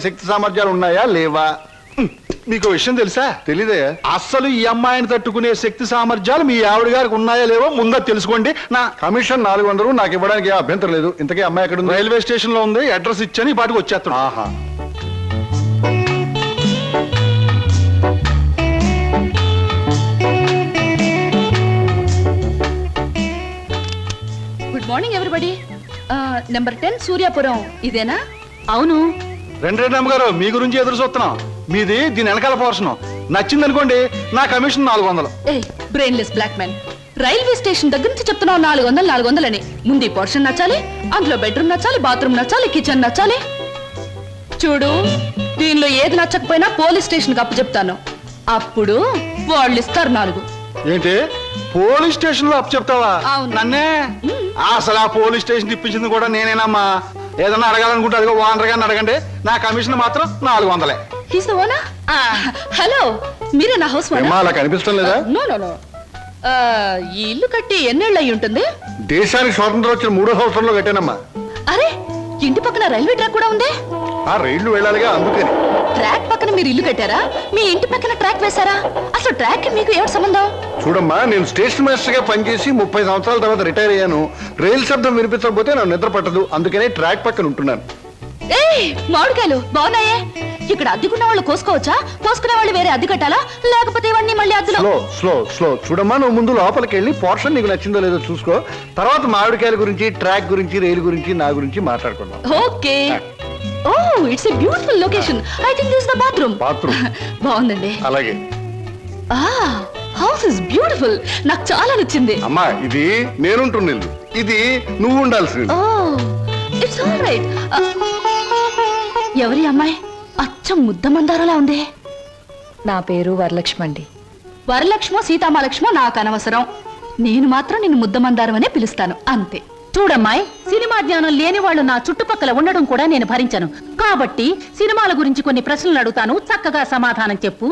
శక్తి సామర్థ్యాలు ఉన్నాయా లేవా? మీకు విషయం తెలుసా? తెలీదే. అస్సలు ఈ అమ్మాయిని తట్టుకునే శక్తి సామర్థ్యాలు మీ ఆవిడ గారికి ఉన్నాయా లేవో ముందు తెలుసుకోండి. నా కమిషన్ 400 నాకు ఇవ్వడానికి అభ్యంతరం లేదు. ఇంతకీ అమ్మాయి ఎక్కడ ఉంది? రైల్వే స్టేషన్ లో ఉంది. అడ్రస్ ఇచ్చాను, ఈ పాటికి వచ్చేస్తాను. ఆహా. Good morning everybody. Number 10 Suryapuram ఇదేనా? అవును. రెండు అమ్మగారు, మీ గురించి ఎదురు చూస్తున్నాం. మీది దీని వెనకాల పోర్షన్ నచ్చింది అనుకోండి, నా commission 400. Brainless black man, railway station దగ్గర నుంచి చెప్తున్నావు 400 అని. ముందు ఈ పోర్షన్ నచ్చాలి, అందులో బెడ్రూమ్ నచ్చాలి, బాత్రూమ్ నచ్చాలి, కిచెన్ నచ్చాలి. చూడు, దీనిలో ఏది నచ్చకపోయినా పోలీస్ స్టేషన్ కి అప్పు చెప్తాను. అప్పుడు వాళ్ళు ఇస్తారు 4. ఏంటి పోలీస్ స్టేషన్ లో అప్పు చెప్తావా? అవును. నన్నే? అసలు ఆ పోలీస్ స్టేషన్ ఇప్పించింది కూడా నేనేనమ్మా. ఏదన్నా అడగాలనుకుంటే అదిగో ఓనర్ గారిని అడగండి. నా కమిషన్ మాత్రం 400. హలో, మీరే నా హౌస్ అలా కనిపిస్తాం లేదా? No no no. ఈ ఇల్లు కట్టి ఎన్నేళ్ళు అయి ఉంటుంది? దేశానికి స్వాతంత్రం వచ్చిన 3వ సంవత్సరంలో కట్టానమ్మా. అరే, ఇంటి పక్కన రైల్వే ట్రాక్ కూడా ఉంది. ఆ రైళ్లు వెళ్ళాలిగా, అందుకని. ట్రాక్ పక్కన మీరు ఇల్లు కట్టారా? మీ ఇంటి పక్కన ట్రాక్ వేశారా? అసలు ట్రాక్ మీకు ఏమిటి సంబంధం? చూడమ్మా, నేను స్టేషన్ మాస్టర్ గా పనిచేసి 30 సంవత్సరాల తర్వాత రిటైర్ అయ్యాను. రైలు శబ్దం వినిపించకపోతే నాకు నిద్ర పట్టదు, అందుకనే ట్రాక్ పక్కన ఉంటున్నాను. మామిడికాయలు బాగున్నాయే. ఇక్కడ అద్దెకున్న వాళ్ళు కోసుకోవచ్చా? కోసుకునే వాళ్ళు వేరే అద్దె కట్టాలా, లేకపోతే ఇవన్నీ మళ్ళీ అద్దెలో? Slow slow slow. చూడమ్మా, నువ్వు ముందు లోపలికి వెళ్ళి పోర్షన్ నీకు నచ్చిందో లేదో చూసుకో. తర్వాత మామిడికాయల గురించి, ట్రాక్ గురించి, రైలు గురించి, నా గురించి మాట్లాడుకుందాం. Okay. Oh, it's a beautiful location. I think this is the bathroom. బాగుందండి. అలాగే. House is beautiful. నాకు చాలా నచ్చింది. అమ్మా, ఇది నేనుంటున్న ఇల్లు, ఇది నువ్వు ఉండాల్సింది. ఓ, ఇట్స్ ఆల్ రైట్. ఎవరి అమ్మాయి? అచ్చం ముద్ద మందారలా ఉంది. నా పేరు వరలక్ష్మి అండి. వరలక్ష్మో సీతామలక్ష్మో నాకు అనవసరం. నేను మాత్రం నిన్ను ముద్ద మందారం అనే పిలుస్తాను, అంతే. చూడమ్మాయి, సినిమా జ్ఞానం లేని వాళ్ళు నా చుట్టుపక్కల ఉండడం కూడా నేను భరించను. కాబట్టి సినిమాల గురించి కొన్ని ప్రశ్నలు అడుగుతాను, చక్కగా సమాధానం చెప్పు.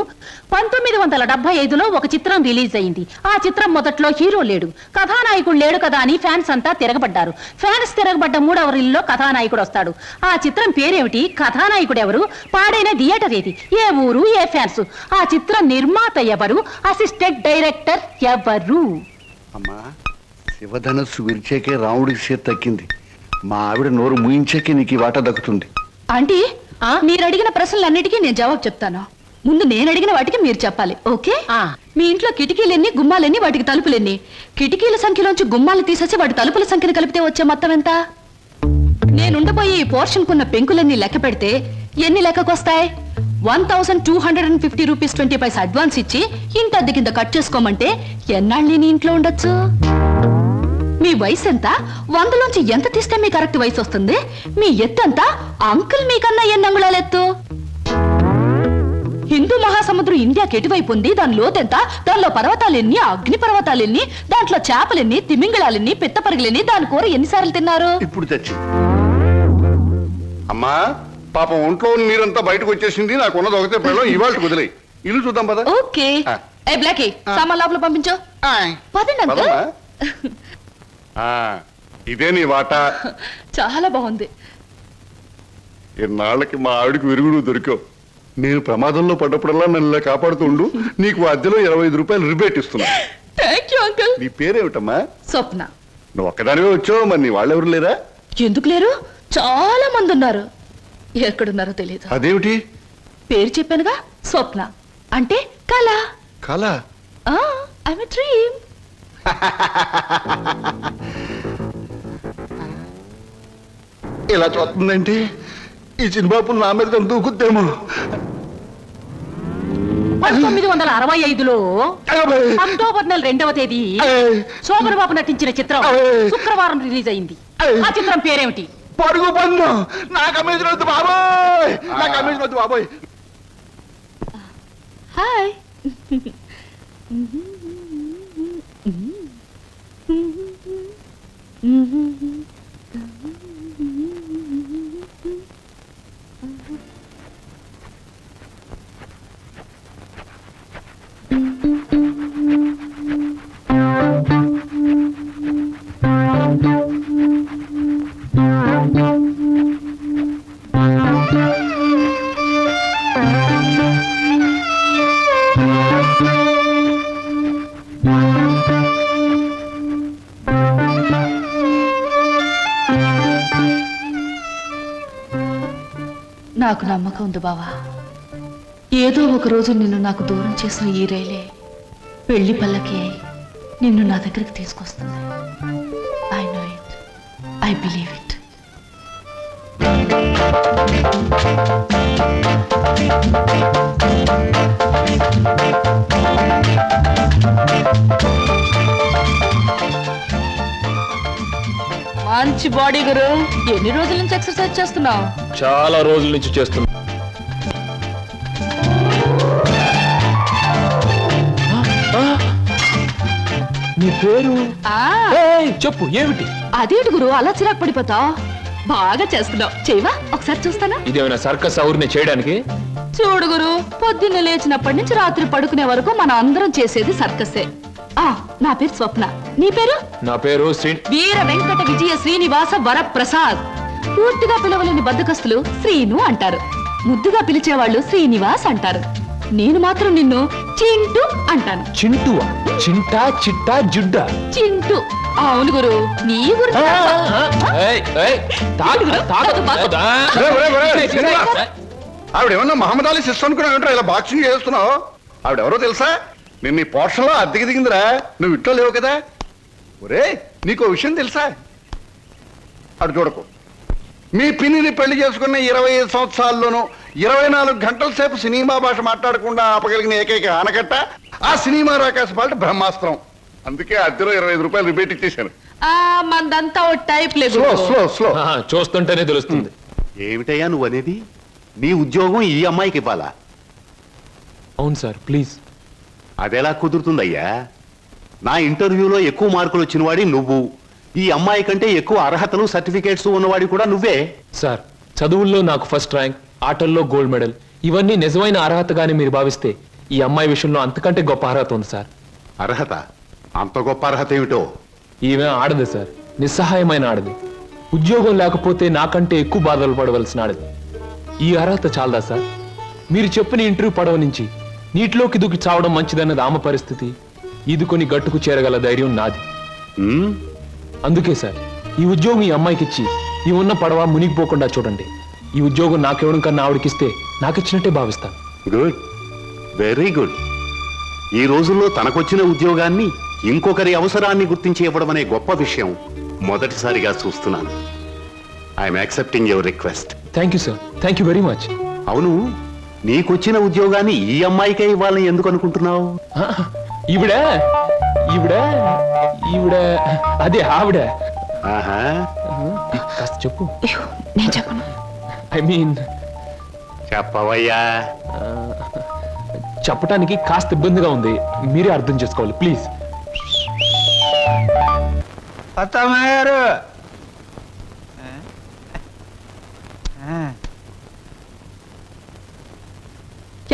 1975లో ఒక చిత్రం రిలీజ్ అయింది. ఆ చిత్రం మొదట్లో హీరో లేడు, కథానాయకుడు లేడు కదా అని ఫ్యాన్స్ అంతా తిరగబడ్డారు. ఫ్యాన్స్ తిరగబడ్డ 3వ రీల్లో కథానాయకుడు వస్తాడు. ఆ చిత్రం పేరేమిటి? కథానాయకుడు ఎవరు? పాడైన థియేటర్ ఏది? ఏ ఊరు? ఏ ఫ్యాన్స్? ఆ చిత్రం నిర్మాత ఎవరు? అసిస్టెంట్ డైరెక్టర్ ఎవరు? అమ్మా, శివధనస్సు విరిచేకే రాముడికి చేతి తక్కింది. మా ఆవిడ నోరు ముయించాకే నీకు ఈ వాటా దక్కుతుంది. ఆంటీ, మీరు అడిగిన ప్రశ్నలన్నిటికీ నేను జవాబు చెప్తాను. ముందు నేను అడిగిన వాటికి మీరు చెప్పాలి, ఓకే? మీ ఇంట్లో కిటికీలెన్ని, గుమ్మాలెన్ని, వాటికి తలుపులెన్ని? కిటికీల సంఖ్యలోంచి గుమ్మాలు తీసేసి వాటి తలుపుల సంఖ్యను కలిపితే వచ్చే మొత్తం ఎంత? నేనుండబోయే ఈ పోర్షన్ కున్న పెంకులన్నీ లెక్క పెడితే ఎన్ని లెక్కకొస్తాయి? 1250 రూపీస్ 20 పైసా అడ్వాన్స్ ఇచ్చి ఇంత అద్దె కింద కట్ చేసుకోమంటే ఎన్నాళ్ళు నీ ఇంట్లో ఉండొచ్చు? మీ వయసు ఎంత? 100లోంచి ఎంత తీస్తే మీ కరెక్ట్ వయసు వస్తుంది? మీ ఎత్తు ఎంత? అంకుల్ మీకన్నా ఎన్ని అంగుళాల ఎత్తు? హిందూ మహాసముద్రం ఇండియాకి ఎటువైపు ఉంది? దాని లోతెంత? దానిలో పర్వతాలెన్ని, అగ్ని పర్వతాలెన్ని, దాంట్లో చేపలెన్ని, తిమింగళాలెన్ని, పిత్త పరుగులెన్ని, దాని కూర ఎన్నిసార్లు తిన్నారు? ఇప్పుడు తెచ్చి అమ్మా, పాపం ఒంట్లో నీరంతా బయటకు వచ్చేసింది. నాకున్నది ఒకటే పిల్లలు, ఇవాళ కుదిలే. ఇల్లు చూద్దాం పద. ఓకే. ఏ బ్లాకీ, సామాన్ లోపల పంపించు. పదండి అంకుల్. ఇదే నీ వాటా. చాలా బాగుంది. ఇన్నాళ్ళకి మా ఆవిడికి విరుగుడు దొరికావు. నేను ప్రమాదంలో పడ్డప్పుడల్లా నన్ను ఇలా కాపాడుతూ ఉండు. నీకు అద్దెలో 25 రూపాయలు రిబేట్ ఇస్తున్నా. Thank you uncle. నీ పేరేమిటమ్మా? స్వప్న. నువ్వు ఒక్కదానివే వచ్చావు, మరి నీ వాళ్ళెవరు లేరా? ఎందుకు లేరు? చాలా మంది ఉన్నారు. ఎక్కడున్నారో తెలియదు. అదేమిటి? పేరు చెప్పానుగా, స్వప్న అంటే కళ. కళ? I'm a dream. ఇలా చూస్తుందంటే ఈ చిన్నబాబు నా మీద దూకుద్దేమో. 1965లో అక్టోబర్ నెల 2వ తేదీ శోభన్ బాబు నటించిన చిత్రం శుక్రవారం రిలీజ్ అయింది. ఆ చిత్రం పేరేమిటి? పడుగు పన్ను. నా కమిషన్ వద్దు బాబోయ్, నా కమిషన్ వద్దు బాబోయ్. హాయ్. నాకు నమ్మకం ఉంది బావా. ఏదో ఒక రోజు నిన్ను నాకు దూరం చేసిన ఈ రైలే పెళ్లి పల్లకి అయి నిన్ను నా దగ్గరికి తీసుకొస్తుంది. I know it, I believe it. మంచి బాడీ గురు. ఎన్ని రోజుల నుంచి ఎక్సర్సైజ్ చేస్తున్నావు? చాలా రోజుల నుంచి చేస్తున్నా. నీ పేరు చెప్పు, ఏమిటి? అదేంటి గురు అలా చిరాకు పడిపోతావు? బాగా చేస్తున్నావు. చేయవా ఒకసారి చూస్తానా? ఇదేమైనా సర్కస్ ఊరిని చేయడానికి? చూడు గురు, పొద్దున్న లేచినప్పటి నుంచి రాత్రి పడుకునే వరకు మనం అందరం చేసేది సర్కసే. నా పేరు స్వప్న. నీ పేరు? నా పేరు వీర వెంకట విజయ శ్రీనివాస వరప్రసాద్. పూర్తిగా పిలవలేని బద్దకస్తులు శ్రీను అంటారు, ముద్దుగా పిలిచేవాళ్ళు శ్రీనివాస్ అంటారు. నేను మాత్రం నిన్ను చింటూ అంటాను. చింటువా? చింటా, చిట్టా, జుడ్డా? చింటూ. అవును గురు, నీ గురించి ఆవిడేమన్నా మహమ్మద్ అలీ సిస్టర్ అనుకున్నావు? ఇలా బాక్సింగ్ చేస్తున్నావు? ఆవిడెవరో తెలుసా? నేను నీ పోర్షన్లో అద్దెకి దిగిందిరా. నువ్వు ఇంట్లో లేవు కదా. ఒరే, నీకో విషయం తెలుసా? అటు చూడకు. మీ పిన్నిని పెళ్లి చేసుకున్న 25 సంవత్సరాల్లోనూ 24 గంటల సేపు సినిమా భాష మాట్లాడకుండా ఆపగలిగిన ఏకైక ఆనకట్ట ఆ సినిమా రాకాశ పాట బ్రహ్మాస్త్రం. అందుకే అద్దెలో 25 రూపాయలు రిబేట్ ఇచ్చేశాను. మందంతా ఓ టైప్ లేదు. Slow slow slow. చూస్తుంటేనే తెలుస్తుంది. ఏమిటయ్యా నువ్వు అనేది? నీ ఉద్యోగం ఈ అమ్మాయికి ఇవ్వాలా? అవును సార్, ప్లీజ్. అదెలా కుదురుతుందయ్యా? నా ఇంటర్వ్యూలో ఎక్కువ మార్కులు వచ్చినవాడి నువ్వు, ఈ అమ్మాయి కంటే ఎక్కువ అర్హతలు సర్టిఫికేట్స్ ఉన్నవాడి కూడా నువ్వే. సార్, చదువుల్లో నాకు ఫస్ట్ ర్యాంక్, ఆటల్లో గోల్డ్ మెడల్, ఇవన్నీ నిజమైన అర్హతగానే మీరు భావిస్తే ఈ అమ్మాయి విషయంలో అంతకంటే గొప్ప అర్హత ఉంది సార్. అర్హత? అంత గొప్ప అర్హత ఏమిటో? ఈమె ఆడదు సార్, నిస్సహాయమైన ఆడది. ఉద్యోగం లేకపోతే నాకంటే ఎక్కువ బాధలు పడవలసిన ఆడది. ఈ అర్హత చాలదా సార్? మీరు చెప్పిన ఇంటర్వ్యూ పడవ నుంచి నీటిలోకి దూకి చావడం మంచిదన్నది ఆమె పరిస్థితి. ఈదుకొని గట్టుకు చేరగల ధైర్యం నాది. అందుకే సార్, ఈ ఉద్యోగం ఈ అమ్మాయికి ఇచ్చి ఈ ఉన్న పడవ మునిగిపోకుండా చూడండి. ఈ ఉద్యోగం నాకెవడం కన్నా ఆవిడకిస్తే నాకిచ్చినట్టే భావిస్తాను. Good, very good. ఈ రోజుల్లో తనకొచ్చిన ఉద్యోగాన్ని ఇంకొకరి అవసరాన్ని గుర్తించి ఇవ్వడం అనే గొప్ప విషయం మొదటిసారిగా చూస్తున్నాను. I'm accepting your request. Thank you sir, thank you very much. అవును, నీకొచ్చిన ఉద్యోగాన్ని ఈ అమ్మాయికే ఇవ్వాలని ఎందుకు అనుకుంటున్నావు? ఈవిడ ఈవిడ ఈవిడ అదే ఆవిడ. ఆహా, కాస్త చెప్పు. నేను చెప్పను. ఐ మీన్ చెప్పవయ్యా. చెప్పటానికి కాస్త ఇబ్బందిగా ఉంది, మీరే అర్థం చేసుకోవాలి ప్లీజ్. గారు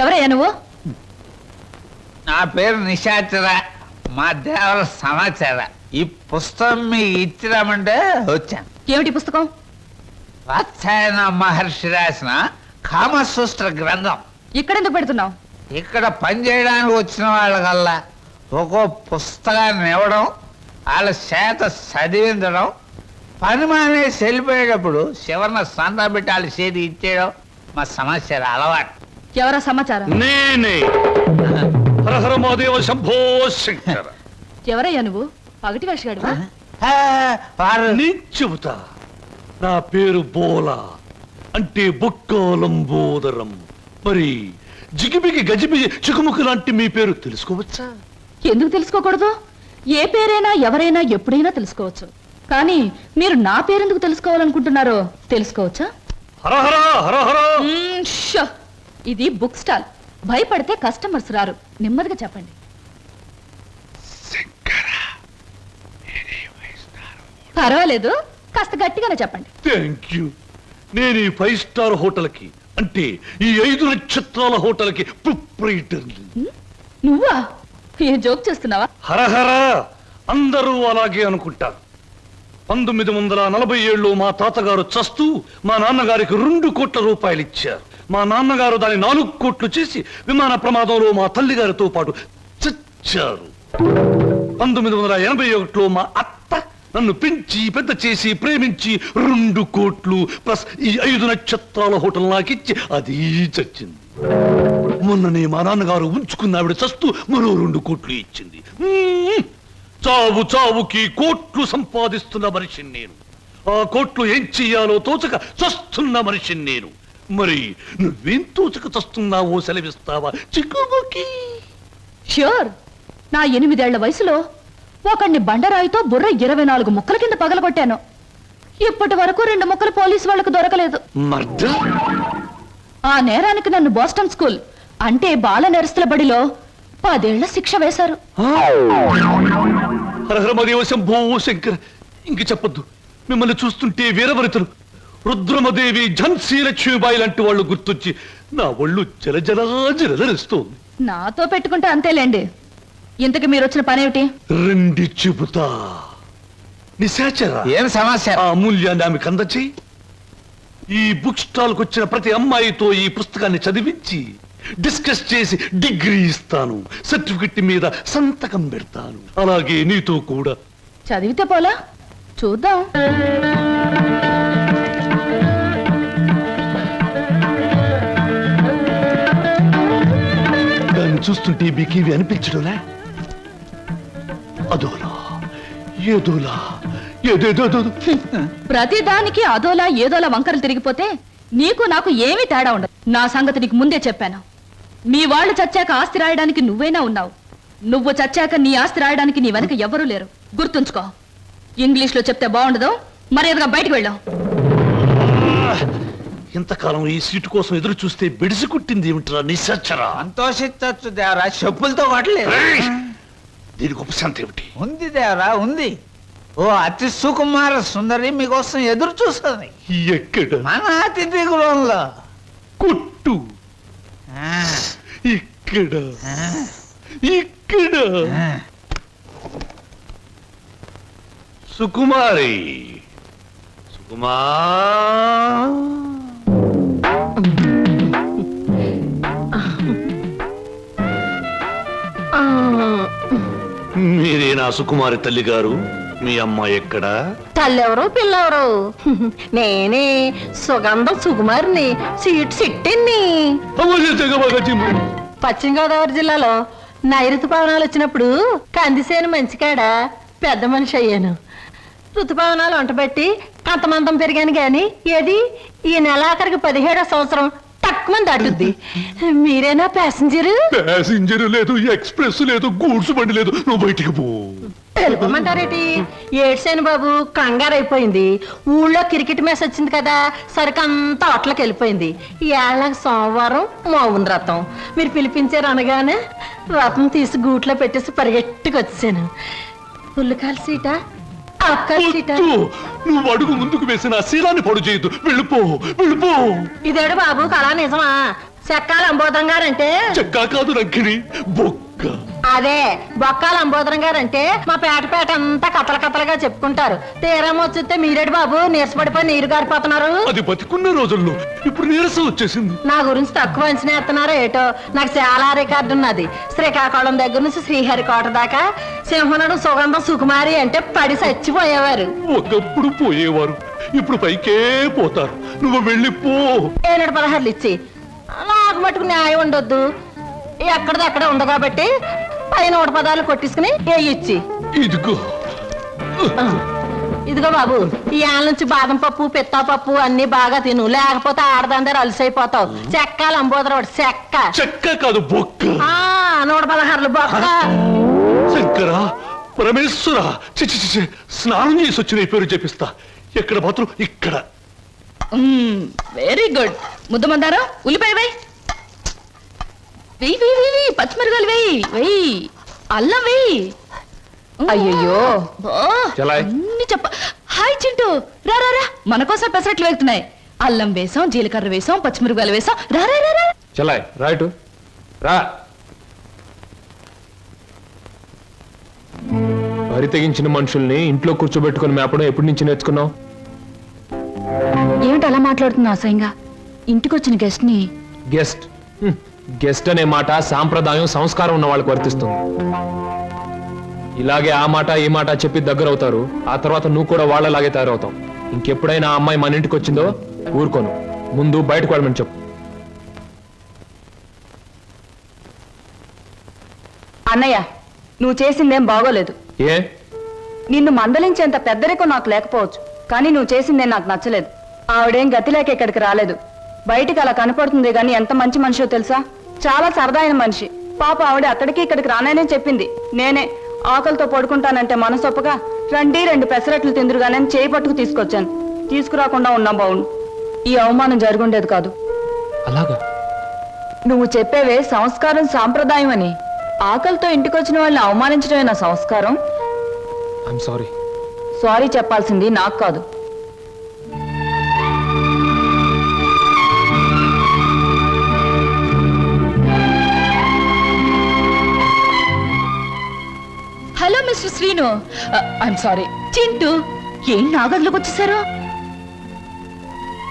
ఎవరయ్యా నువ్వు? నా పేరు నిశాచర, మా దేవర సమాచార. ఈ పుస్తకం మీకు ఇచ్చిరామంటే వచ్చాను. ఏమిటి పుస్తకం? వాత్సాయన మహర్షి రాసిన కామసూత్ర గ్రంథం. ఇక్కడెందుకు పెడుతున్నావు? ఇక్కడ పనిచేయడానికి వచ్చిన వాళ్ళకల్లా ఒక్కో పుస్తకాన్ని ఇవ్వడం, వాళ్ళ చేత చదివించడం, పని మానేసి వెళ్ళిపోయేటప్పుడు చివరిన సందా పెట్టి వాళ్ళ చేతి ఇచ్చేయడం మా సమాచారం అలవాటు. ఎవరా సమాచారం? నేనే హరహరమహాదేవ శంభో శంకర. ఎవరయ్యా నువ్వు? పగటి వేషగాడు? వారు నేను చెబుతా. నా పేరు బోలా, అంటే బొక్కోలంబోదరం. మరి జిగిబిగి గజిబిగి చికుముకు లాంటి మీ పేరు తెలుసుకోవచ్చా? ఎందుకు తెలుసుకోకూడదు? ఏ పేరైనా ఎవరైనా ఎప్పుడైనా తెలుసుకోవచ్చు. కానీ మీరు నా పేరెందుకు తెలుసుకోవాలనుకుంటున్నారో తెలుసుకోవచ్చా? హరహర హరహర. షో! ఇది బుక్ స్టాల్. భయపడితే కస్టమర్స్ రారు. నెమ్మదిగా చెప్పండి. పర్వాలేదు, కాస్త గట్టిగానే చెప్పండి. Thank you. నేను ఈ 5 స్టార్ హోటల్కి, అంటే ఈ 5 నక్షత్రాల హోటల్కి ప్రొప్రైటర్ని. నువ్వా? ఏం జోక్ చేస్తున్నావా? హరహర. అందరూ అలాగే అనుకుంటారు. 1947లో మా తాతగారు చస్తూ మా నాన్నగారికి 2 కోట్ల రూపాయలు ఇచ్చారు. మా నాన్నగారు దాన్ని 4 కోట్లు చేసి విమాన ప్రమాదంలో మా తల్లిగారితో పాటు చచ్చారు. 1981లో మా అత్త నన్ను పెంచి పెద్ద చేసి ప్రేమించి 2 కోట్లు ప్లస్ ఈ 5 నక్షత్రాల హోటల్ నాకిచ్చి అది చచ్చింది. మొన్ననే మా నాన్నగారు ఉంచుకున్న ఆవిడ చస్తూ మరో 2 కోట్లు ఇచ్చింది. చావు చావుకి కోట్లు సంపాదిస్తున్న మనిషిని నేను. ఆ కోట్లు ఏం చెయ్యాలో తోచక చస్తున్న మనిషిని నేను. మరి నువ్వేం తోచక చస్తున్నావో సెలవిస్తావా చిక్కుబుకి? ష్యూర్. నా 8 ఏళ్ల వయసులో ఒకడిని బండరాయితో బుర్ర 24 ముక్కల కింద పగలగొట్టాను. ఇప్పటి వరకు 2 ముక్కలు పోలీసు వాళ్లకు దొరకలేదు. మర్డర్? ఆ నేరానికి నన్ను బోస్టన్ స్కూల్ అంటే బాల నెరస్తుల బడిలో 10 ఏళ్ల శిక్ష వేశారు. హరహరమదేవ శంభో శంకర్. ఇంక చెప్పొద్దు. మిమ్మల్ని చూస్తుంటే వీరవరితలు రుద్రమదేవి ఝన్సీ లక్ష్మీబాయి లాంటి వాళ్ళు గుర్తొచ్చి నా ఒళ్ళు జలజలస్తోంది. నాతో పెట్టుకుంటే అంతేలేండి. ఇంతకు మీరు వచ్చిన పనేమిటి? రండి చెబుతా. నిశాచర ఏం సమస్య? ఆ అమూల్యాన్ని ఆమెకు అందచేయి. ఈ బుక్ స్టాల్ కు వచ్చిన ప్రతి అమ్మాయితో ఈ పుస్తకాన్ని చదివించి డిస్కస్ చేసి డిగ్రీ ఇస్తాను. సర్టిఫికెట్ మీద సంతకం పెడతాను. అలాగే నీతో కూడా. చదివితే పోలా? చూద్దాం. దాన్ని చూస్తుంటే మీకేవి అనిపించడంలే? అదోలా ఏదోలా ఏదేదో. ప్రతి దానికి అదోలా ఏదోలా వంకరలు తిరిగిపోతే నీకు నాకు ఏమీ తేడా ఉండదు. నా సంగతి నీకు ముందే చెప్పాను. మీ వాళ్ళు చచ్చాక ఆస్తి రాయడానికి నువ్వైనా ఉన్నావు. నువ్వు చచ్చాక నీ ఆస్తి రాయడానికి నీ వెనక ఎవ్వరూ లేరు. గుర్తుంచుకో. ఇంగ్లీష్ లో చెప్తే బాగుండదు. మర్యాదగా బయటకు వెళ్ళావు. ఇంతకాలం ఈ సీటు కోసం ఎదురు చూస్తే బెడిసి కుట్టింది ఏమిట్రా నిశాచరా? సంతోషించచ్చు దేవరా, చెప్పులతో కొట్టలేదు. దీనికి ఉపశాంతి ఏమిటి? ఉంది దేవరా, ఉంది. ఓ అతి సుకుమార సుందరి మీకోసం ఎదురు చూస్తుంది ఎక్కడ? మన అతిథి గృహంలో. కుట్టు. ఆ, ఇక్కడ ఆ, ఇక్కడ. ఆ. సుకుమారి. సుకుమా. మీరే నా సుకుమారి తల్లి గారు. మీ అమ్మాయి ఎక్కడా? తల్లెవరు పిల్లెవరు? నేనే సుగంధం సుకుమారిని, సీట్ సిట్టిని. పశ్చిమ గోదావరి జిల్లాలో నైరుతు పవనాలు వచ్చినప్పుడు కందిసేను మంచికాడ పెద్ద మనిషి అయ్యాను. ఋతుపవనాలు వంటబెట్టి అంతమందం పెరిగాను గాని ఏది ఈ నెలాఖరికి 17వ సంవత్సరం తక్కువ దాటుద్ది. మీరేనా ప్యాసింజరు? ప్యాసింజర్ లేదు, ఎక్స్ప్రెస్ లేదు, గూడ్స్ బండి లేదు. నువ్వు బయటికి పో. తెలుపమంటారేటి? ఏడ్సేను బాబు, కంగారు అయిపోయింది. ఊళ్ళో క్రికెట్ మ్యాచ్ వచ్చింది కదా, సరికంతా అట్లకి వెళ్ళిపోయింది. ఏళ్ళకి సోమవారం మౌన రథం. మీరు పిలిపించారు అనగానే రథం తీసి గూట్లో పెట్టేసి పరిగెట్టుకు వచ్చాను. పుల్లుకాల సీట, అక్కల సీట. నువ్వు అడుగు ముందుకు వేసిన శీలాన్ని పొడు చేయొద్దు. వెళ్ళిపో, వెళ్ళిపో. ఇదేడు బాబు కళా నిజమా? చెక్కాల అంబోధం గారంటే చెక్కా కాదు రంకిణి, బొక్క. అదే బొక్కాల అంబోధరం గారంటే మా పేట అంతా కథల కథలుగా చెప్పుకుంటారు. తీరం వచ్చితే మీరేడు బాబు నీరసపడిపోయి నీరు గారిపోతున్నారు. అది బతికున్న రోజుల్లో, ఇప్పుడు నీరసం వచ్చేసింది. నా గురించి తక్కువ అంచనా ఎత్తున్నారో ఏటో. నాకు చాలా రికార్డు ఉన్నది. శ్రీకాకుళం దగ్గర నుంచి శ్రీహరికోట దాకా సింహనుడు సుగంధం సుకుమారి అంటే పడి చచ్చిపోయేవారు. ఒకప్పుడు పోయేవారు, ఇప్పుడు పైకే పోతారు. నువ్వు వెళ్ళిపో. 16 ఇచ్చి నాకు మటుకు న్యాయం ఉండొద్దు. ఎక్కడిది అక్కడే ఉంది కాబట్టి పైన 110 కొట్టించుకుని ఇచ్చి. ఇదిగో ఇదిగో బాబు, ఈ ఆళ్ళ నుంచి బాదం పప్పు పిత్తా పప్పు అన్ని బాగా తిను, లేకపోతే ఆడదందరూ అలసైపోతావు. చెక్కాలి అంబోదర చెక్క. చెక్క కాదు, బొక్క. 116 బొక్క. శంకరా, పరమేశ్వర, చిచి చిచి, స్నానం చేసి వచ్చిన పేరు చెప్పిస్తా. ఎక్కడ మాత్రం ఇక్కడ. Very good. ముద్ద మందారా, ఉల్లిపాయ వేయి, వెయ్యి వెయ్యి వెయ్యి, పచ్చిమిరకాయలు వెయ్యి వెయ్యి, అల్లం వెయ్యి. అయ్యయ్యో. అన్ని చెప్ప. హాయ్ చింటూ, రా రా రా, మన కోసం పెసరట్లు వెళ్తున్నాయి. అల్లం వేసాం, జీలకర్ర వేసాం, పచ్చిమిరకాయలు వేసాం. రా రా రా. చలాయ్ రైట్ రా. వరి తెగించిన మనుషుల్ని ఇంట్లో కూర్చోబెట్టుకుని మేపడం ఎప్పటి నుంచి నేర్చుకున్నావు? ఏమిటి అలా మాట్లాడుతున్నా అసహ్యంగా? ఇంటికొచ్చిన గెస్ట్ ని. గెస్ట్ గెస్ట్ అనే మాట సాంప్రదాయం సంస్కారం ఉన్న వాళ్ళకి వర్తిస్తుంది. ఇలాగే ఆ మాట ఈ మాట చెప్పి దగ్గర అవుతారు. ఆ తర్వాత నువ్వు కూడా వాళ్ళలాగే తయారవుతావు. ఇంకెప్పుడైనా ఆ అమ్మాయి మన ఇంటికి వచ్చిందో ఊరుకోను. ముందు బయటకు వెళ్ళమని చెప్పు. అన్నయ్య, నువ్వు చేసిందేం బాగోలేదు. ఏ? నిన్ను మందలించేంత పెద్దరికం నాకు లేకపోవచ్చు, కానీ నువ్వు చేసిందేం నాకు నచ్చలేదు. ఆవిడేం గతి లేక ఇక్కడికి రాలేదు. బయటికి అలా కనపడుతుంది గాని ఎంత మంచి మనిషో తెలుసా? చాలా సరదాయిన మనిషి. పాప ఆవిడ అక్కడికి ఇక్కడికి రాననే చెప్పింది. నేనే ఆకలితో పడుకుంటానంటే మనసొప్పగా రండి 2 పెసరట్లు తిందురుగానే చేయి పట్టుకు తీసుకొచ్చాను. తీసుకురాకుండా ఉన్నా బావును. ఈ అవమానం జరుగుండేది కాదు. అలాగా? నువ్వు చెప్పేవే సంస్కారం సాంప్రదాయం అని. ఆకలితో ఇంటికొచ్చిన వాళ్ళని అవమానించడమే నా సంస్కారం. I'm sorry. సారీ చెప్పాల్సింది నాకు కాదు. Hello mister Srinu. I'm sorry. Chintu, ఏం నా గదిలోకి వచ్చేసారు?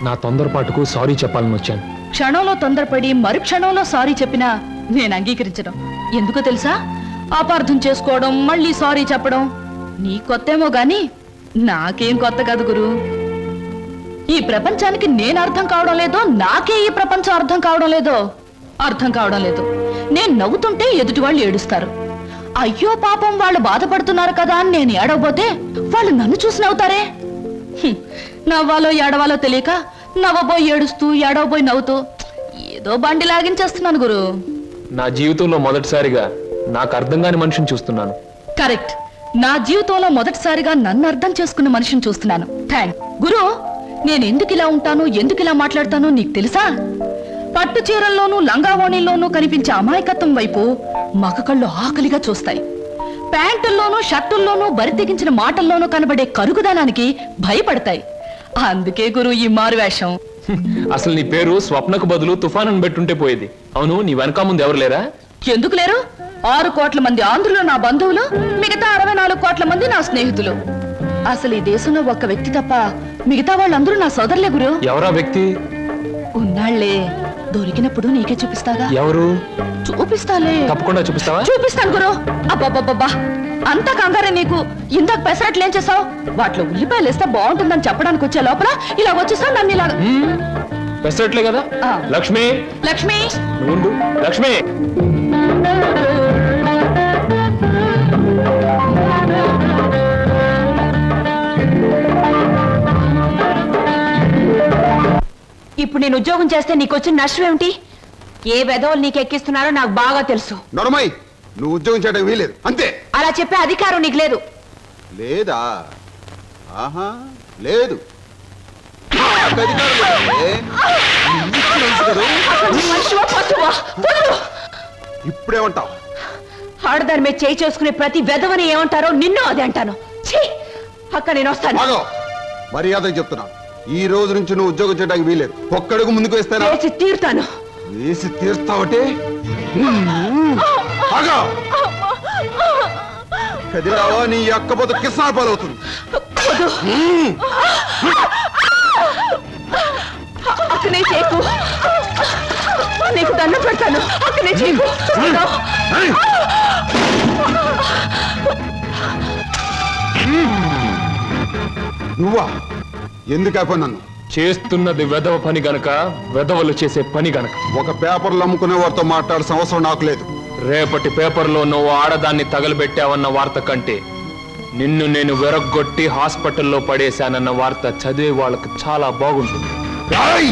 నా తొందరపాటుకు సారీ చెప్పాలని వచ్చాను. క్షణంలో తొందరపడి మరు క్షణంలో సారీ చెప్పినా నేను అంగీకరించడం. ఎందుకో తెలుసా? అపార్థం చేసుకోవడం, మళ్ళీ సారీ చెప్పడం నీ కొత్తేమో గాని నాకేం కొత్త కాదు గురు. ఈ ప్రపంచానికి నేను అర్థం కావడం లేదో, నాకే ఈ ప్రపంచం అర్థం కావడం లేదో. అర్థం కావడం లేదు. నేను నవ్వుతుంటే ఎదుటి వాళ్ళు ఏడుస్తారు. అయ్యో పాపం వాళ్ళు బాధపడుతున్నారు కదా అని నేను ఏడవబోతే వాళ్ళు నన్ను చూసి నవ్వుతారే. నవ్వాలో ఏడవాలో తెలియక నవ్వబోయి ఏడుస్తూ, ఏడవబోయి నవ్వుతూ ఏదో బండి లాగించేస్తున్నాను గురు. నా జీవితంలో మొదటిసారిగా నాకు అర్థం కాని మనిషిని చూస్తున్నాను. కరెక్ట్. నా జీవితంలో మొదటిసారిగా నన్ను అర్థం చేసుకున్న మనిషిని చూస్తున్నాను. థ్యాంక్ గురు. నేను ఎందుకు ఇలా ఉంటాను, ఎందుకు ఇలా మాట్లాడతానో నీకు తెలుసా? పట్టు చీరల్లోనూ లంగావోణీల్లోనూ కనిపించే అమాయకత్వం వైపు మగ కళ్ళు ఆకలిగా చూస్తాయి. ప్యాంటుల్లోనూ షర్టుల్లోనూ బరి తెగించిన మాటల్లోనూ కనబడే కరుగుదనానికి భయపడతాయి. అందుకే గురు ఈ మారువేషం. అసలు నీ పేరు స్వప్నకు బదులు తుఫాన్ అని పెట్టుంటే పోయేది. అవును, నీ వెనక ముందు ఎవరు లేరా? ఎందుకు లేరు? 6 కోట్ల మంది ఆంధ్రులు నా బంధువులు, మిగతా 64 కోట్ల మంది నా స్నేహితులు. అసలు ఈ దేశంలో ఒక్క వ్యక్తి తప్ప మిగతా వాళ్ళందరూ నా సోదరులే గురు. ఎవరా వ్యక్తి? ఉన్నాళ్లే, దొరికినప్పుడు నీకే చూపిస్తాగా. ఎవరు? చూపిస్తాలే. తప్పకుండా చూపిస్తావా? చూపిస్తాను గురు. అబ్బబ్బబ్బబ్బా, అంత కంగారే నీకు? ఇందాక పెసరట్లు ఏం చేసావు? వాటిలో ఉల్లిపాయలు వేస్తే బాగుంటుందని చెప్పడానికి వచ్చే లోపల ఇలా వచ్చేసావు నన్ను ఇలా. పెసరట్లే కదా? ఆ. లక్ష్మి, లక్ష్మి, నువ్వు ఉండు. లక్ష్మి, ఇప్పుడు నేను ఉద్యోగం చేస్తే నీకు వచ్చిన నష్టం ఏమిటి? ఏ వెధవలు నీకు ఎక్కిస్తున్నారో నాకు బాగా తెలుసు. నడమై, నువ్వు ఉద్యోగం చేయడం వీలేదు అంతే. అలా చెప్పే అధికారం నీకు లేదు. లేదా? ఆహా, లేదు. నాకు అధికారం లేదే. నీకు తెలుసు కదూ. మనిషివా, పశువా? వదలు. ఇప్పుడేమంటావు? ఆడదాని మీద చేయి చేసుకునే ప్రతి వెధవని ఏమంటారో నిన్ను అదే అంటాను. ఛీ! అక్క, నేను వస్తాను. ఆగో, మర్యాదగా చెప్తున్నా. ఈ రోజు నుంచి నువ్వు ఉద్యోగం చేయడానికి వీలేదు. ఒక్కడుగు ముందుకు వేస్తానా? వేసి తీరుతాను. వేసి తీర్స్తావటే. ఆగో, కదిరావా నీ అక్కపోతే కిసాన్ పాలవుతుంది. అక్కనే చేయకు. నీకు దండం పెడతాను. అక్కనే చేయకు. నువ్వా? ఎందుకు అయిపోయి నన్ను? చేస్తున్నది వెధవ పని గనక, వెధవలు చేసే పని గనక. ఒక పేపర్లు అమ్ముకునే వారితో మాట్లాడాల్సిన అవసరం నాకు లేదు. రేపటి పేపర్లో నువ్వు ఆడదాన్ని తగలబెట్టావన్న వార్త కంటే నిన్ను నేను వెరగొట్టి హాస్పిటల్లో పడేశానన్న వార్త చదివే వాళ్ళకు చాలా బాగుంటుంది. ఏయ్!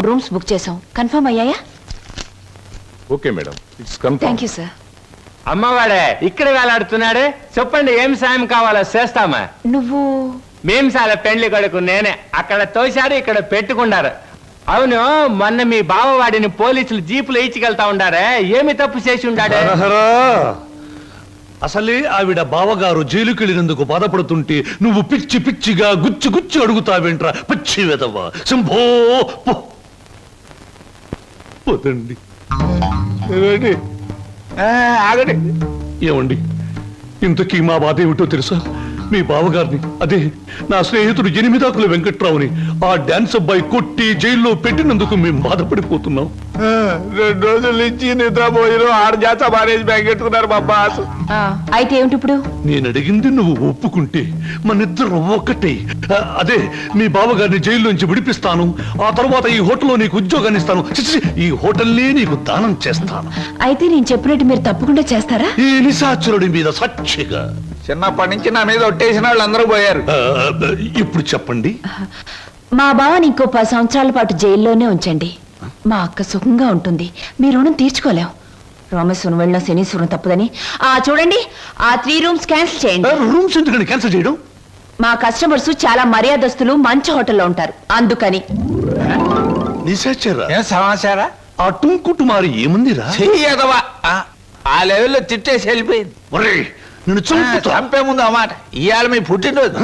రూమ్స్ బుక్ చేసాం, కన్ఫర్మ్ అయ్యాయా? Okay madam, it's confirm. Thank you sir. అమ్మవాడే ఇక్కడ వేలాడుతున్నాడు. చెప్పండి ఏం సాయం కావాలో చేస్తామా. నువ్వు మేం చాలా పెండ్లి కొడుకు నేనే. అక్కడ తోశారు, ఇక్కడ పెట్టుకున్నారు. అవును, మొన్న మీ బావవాడిని పోలీసులు జీపులు ఇచ్చికెళ్తా ఉండారే, ఏమి తప్పు చేసి ఉండాడే? అసలే ఆవిడ బావగారు జైలుకి వెళ్ళినందుకు బాధపడుతుంటే నువ్వు పిచ్చి పిచ్చిగా గుచ్చి గుచ్చి అడుగుతావేంట్రా పచ్చి వెదవా. శంభో పో. పోతండి. ఆగండి. ఏమండి, ఇంతకీ మా బాధ ఏమిటో తెలుసా? మీ బావగారిని, అదే నా స్నేహితుడు 8 వెంకట్రావుని ఆ డాన్స్ అబ్బాయి కొట్టి జైల్లో పెట్టినందుకు మేము బాధపడిపోతున్నాం. 2 రోజుల నుంచి నిద్రపోయిన 6 జాత మానేసి బెంగెట్టుకున్నారు మా బాసు. అయితే ఏమిటి ఇప్పుడు? నేను అడిగింది నువ్వు ఒప్పుకుంటే మనిద్దరం ఒక్కటే. అదే మీ బావగారిని జైల్లోంచి విడిపిస్తాను. ఆ తర్వాత ఈ హోటల్లో నీకు ఉద్యోగాన్ని ఇస్తాను. చిచి, ఈ హోటల్నే నీకు దానం చేస్తాను. అయితే నేను చెప్పినట్టు మీరు తప్పకుండా చేస్తారా? ఈ నిశాచరుడి మీద సాక్షిగా. చిన్నప్పటి నుంచి నా మీద ఒట్టేసిన వాళ్ళు అందరూ పోయారు. ఇప్పుడు చెప్పండి. మా బావని ఇంకో 10 సంవత్సరాల పాటు జైల్లోనే ఉంచండి. మా అక్క సుఖంగా ఉంటుంది. మీ రుణం తీర్చుకోలేం. రామేశ్వరం వెళ్ళిన శనీశ్వరం తప్పదని చూడండి, ఆ 3 రూమ్స్ క్యాన్సిల్ చేయండి. రూమ్స్ ఎందుకని క్యాన్సిల్ చేయడం? మా కస్టమర్స్ చాలా మర్యాదస్తులు, మంచి హోటల్లో ఉంటారు, అందుకని. నిశాచరా, ఏం సమాచారా? ఆ టుంకుటుమారి ఏముందిరా? చెయ్యదవా ఆ లెవెల్లో తిట్టేసి వెళ్ళిపోయింది. ఒరేయ్, నిన్ను చంపుతా. చంపే ముందు అన్నమాట. ఇవాళ మీ పుట్టినరోజు.